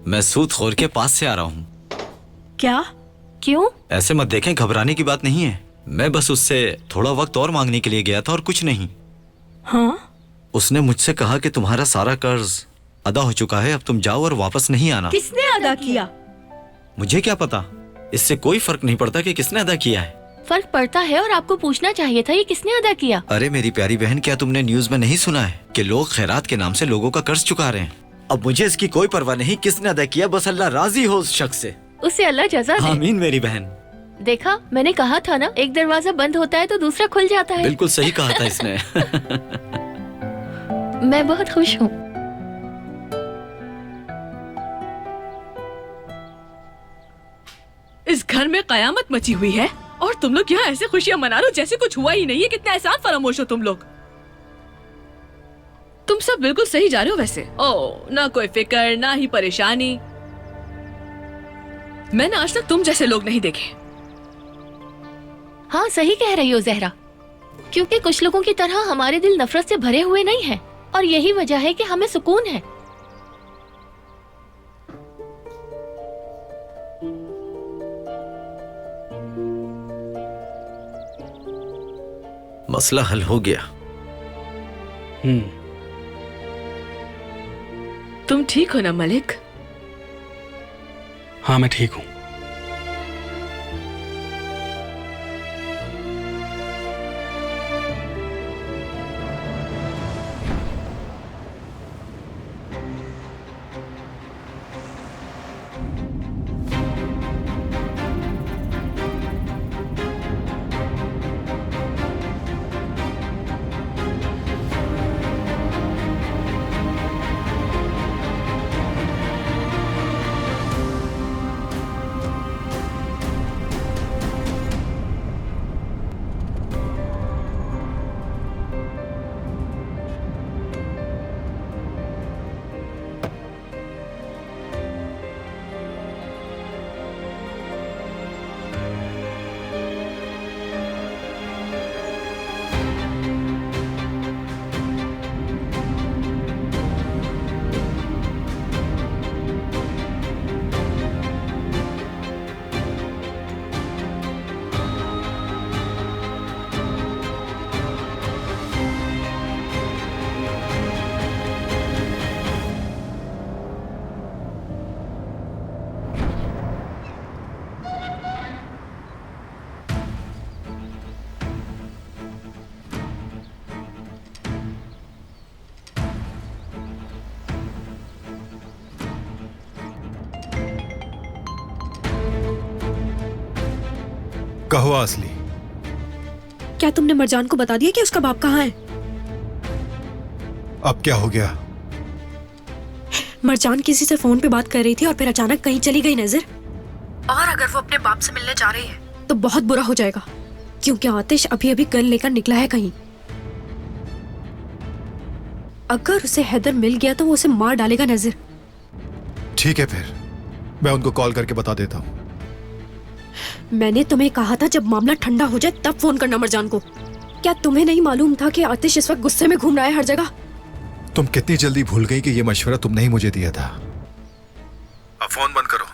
मैं सूदखोर के पास से आ रहा हूँ। क्या? क्यों? ऐसे मत देखें, घबराने की बात नहीं है। मैं बस उससे थोड़ा वक्त और मांगने के लिए गया था और कुछ नहीं। हाँ? उसने मुझसे कहा कि तुम्हारा सारा कर्ज अदा हो चुका है, अब तुम जाओ और वापस नहीं आना। किसने अदा किया? मुझे क्या पता, इससे कोई फर्क नहीं पड़ता कि किसने अदा किया है। फर्क पड़ता है और आपको पूछना चाहिए था ये किसने अदा किया। अरे मेरी प्यारी बहन, क्या तुमने न्यूज में नहीं सुना है कि लोग खैरात के नाम से लोगों का कर्ज चुका रहे हैं? अब मुझे इसकी कोई परवाह नहीं किसने अदा किया, बस अल्लाह राजी हो उस शख्स से। उसे अल्लाह जज़ा दे। आमीन मेरी बहन। देखा, मैंने कहा था ना, एक दरवाजा बंद होता है तो दूसरा खुल जाता है। बिल्कुल सही कहा था इसने। मैं बहुत खुश हूँ। इस घर में कयामत मची हुई है और तुम लोग यहाँ ऐसे खुशियां मना रहे हो जैसे कुछ हुआ ही नहीं है। कितना एहसान फरामोश हो तुम लोग। तुम सब बिल्कुल सही जा रहे हो वैसे। ओ, ना कोई फिक्र ना ही परेशानी। मैंने आज तक तुम जैसे लोग नहीं देखे। हाँ सही कह रही हो जहरा, क्योंकि कुछ लोगों की तरह हमारे दिल नफरत से भरे हुए नहीं हैं और यही वजह है कि हमें सुकून है। मसला हल हो गया। तुम ठीक हो ना मलिक? हाँ मैं ठीक हूँ। कहो असली, क्या तुमने मरजान को बता दिया कि उसका बाप कहाँ है? अब क्या हो गया? मरजान किसी से फोन पे बात कर रही थी और फिर अचानक कहीं चली गई नजर। और अगर वो अपने बाप से मिलने जा रही है तो बहुत बुरा हो जाएगा, क्योंकि आतिश अभी अभी गन लेकर निकला है कहीं। अगर उसे हैदर मिल गया तो वो उसे मार डालेगा नजर। ठीक है, फिर मैं उनको कॉल करके बता देता हूँ। मैंने तुम्हें कहा था जब मामला ठंडा हो जाए तब फोन करना मरजान को। क्या तुम्हें नहीं मालूम था कि आतिश इस वक्त गुस्से में घूम रहा है हर जगह? तुम कितनी जल्दी भूल गई कि ये मशवरा तुमने ही मुझे दिया था। अब फोन बंद करो,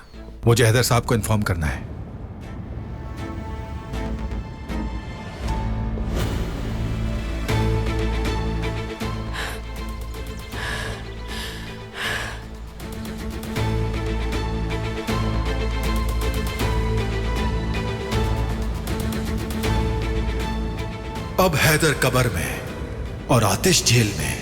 मुझे हैदर साहब को इन्फॉर्म करना है। अब हैदर कब्र में और आतिश जेल में।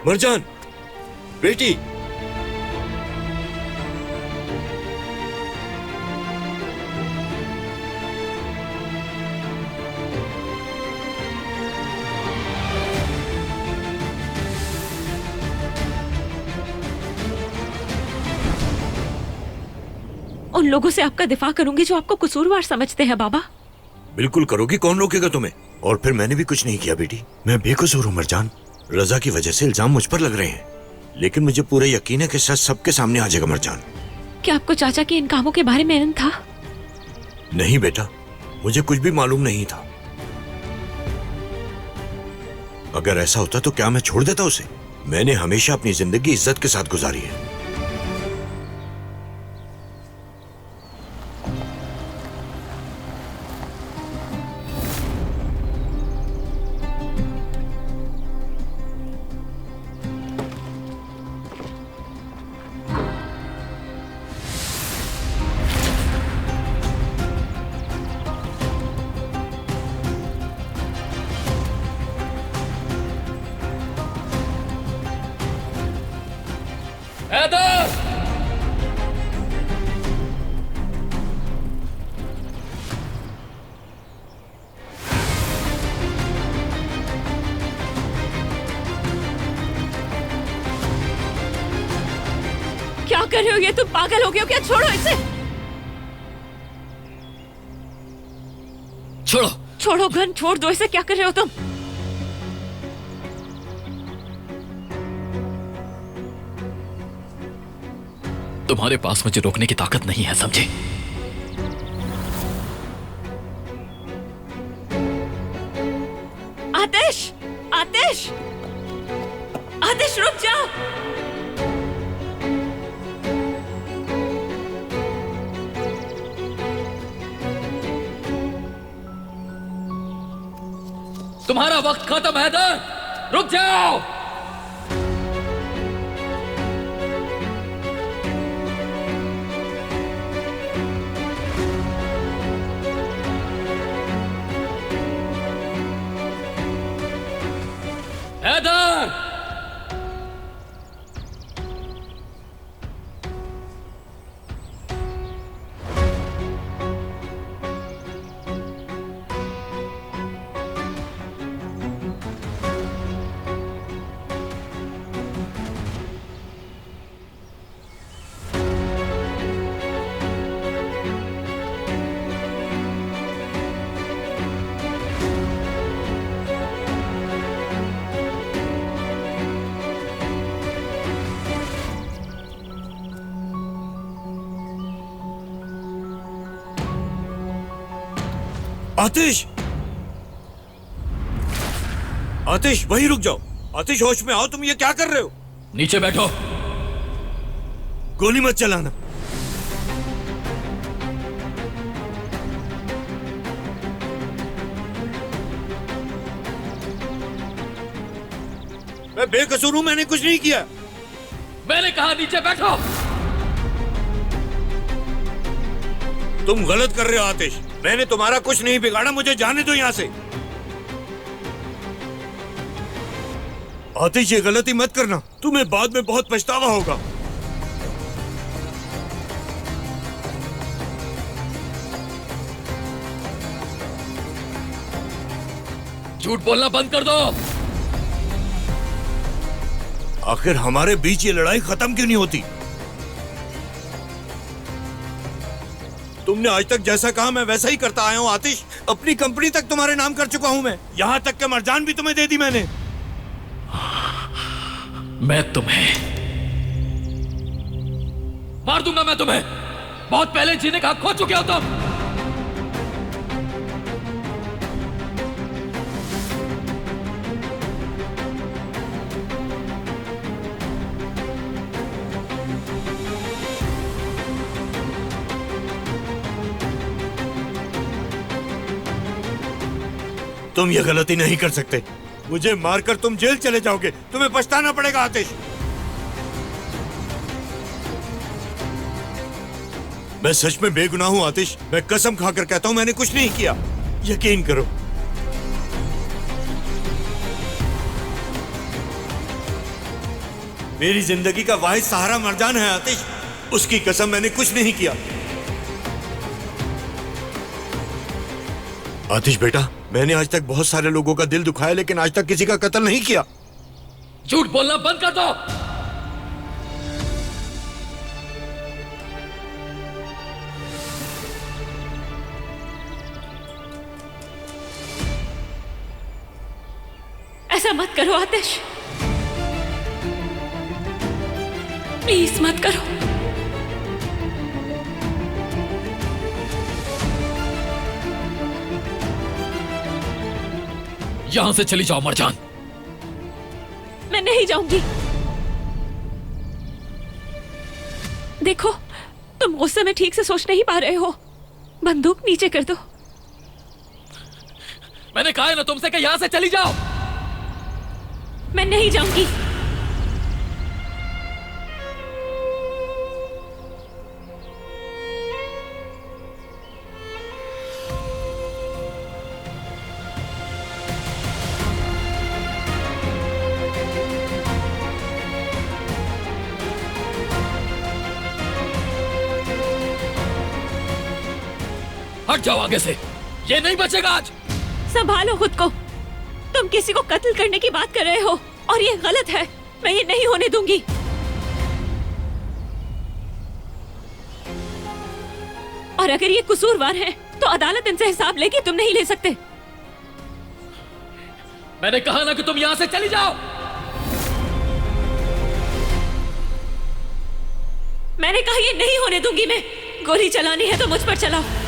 मरजान, बेटी। उन लोगों से आपका दिफा करूंगी जो आपको कसूरवार समझते हैं बाबा। बिल्कुल करोगी, कौन रोकेगा तुम्हें? और फिर मैंने भी कुछ नहीं किया बेटी, मैं बेकसूर हूँ मरजान। रजा की वजह से इल्जाम मुझ पर लग रहे हैं, लेकिन मुझे पूरा यकीन है कि सच सबके सामने आ जाएगा मरजान। क्या आपको चाचा के इन कामों के बारे में इल्म था? नहीं बेटा, मुझे कुछ भी मालूम नहीं था। अगर ऐसा होता तो क्या मैं छोड़ देता उसे? मैंने हमेशा अपनी जिंदगी इज्जत के साथ गुजारी है। क्या कर रहे हो? ये तुम पागल हो गए हो क्या? छोड़ो इसे। छोड़ो छोड़ो, गन छोड़ दो इसे। क्या कर रहे हो तुम? तुम्हारे पास मुझे रोकने की ताकत नहीं है, समझे? आतिश, आतिश, आतिश रुक जाओ। तुम्हारा वक्त खत्म है हैदर, रुक जाओ। हैदर! आतिश, आतिश वहीं रुक जाओ। आतिश होश में आओ, तुम ये क्या कर रहे हो? नीचे बैठो। गोली मत चलाना। मैं बेकसूर हूं, मैंने कुछ नहीं किया। मैंने कहा नीचे बैठो। तुम गलत कर रहे हो आतिश, मैंने तुम्हारा कुछ नहीं बिगाड़ा, मुझे जाने दो यहां से। आतिश ये गलती मत करना, तुम्हें बाद में बहुत पछतावा होगा। झूठ बोलना बंद कर दो। आखिर हमारे बीच ये लड़ाई खत्म क्यों नहीं होती? तुमने आज तक जैसा कहा मैं वैसा ही करता आया हूं आतिश। अपनी कंपनी तक तुम्हारे नाम कर चुका हूं मैं, यहां तक कि मरजान भी तुम्हें दे दी मैंने। मैं तुम्हें मार दूंगा, मैं तुम्हें। बहुत पहले जीने का हक खो चुके हो तुम। तुम ये गलती नहीं कर सकते। मुझे मारकर तुम जेल चले जाओगे, तुम्हें पछताना पड़ेगा आतिश। मैं सच में बेगुनाह हूं आतिश, मैं कसम खाकर कहता हूं मैंने कुछ नहीं किया, यकीन करो। मेरी जिंदगी का वाहिद सहारा मरजान है आतिश, उसकी कसम मैंने कुछ नहीं किया। आतिश बेटा, मैंने आज तक बहुत सारे लोगों का दिल दुखाया, लेकिन आज तक किसी का कत्ल नहीं किया। झूठ बोलना बंद कर दो। ऐसा मत करो आतिश, प्लीज मत करो। यहां से चली जाओ मरजान। मैं नहीं जाऊंगी। देखो, तुम गुस्से में ठीक से सोच नहीं पा रहे हो। बंदूक नीचे कर दो। मैंने कहा है ना तुमसे कि यहां से चली जाओ। मैं नहीं जाऊंगी। हट जाओ आगे से, ये नहीं बचेगा आज। संभालो खुद को। तुम किसी को कत्ल करने की बात कर रहे हो और ये गलत है। मैं ये नहीं होने दूंगी। और अगर ये कसूरवार है तो अदालत इनसे हिसाब लेगी, तुम नहीं ले सकते। मैंने कहा ना कि तुम यहां से चली जाओ। मैंने कहा ये नहीं होने दूंगी मैं। गोली चलानी है तो मुझ पर चलाओ।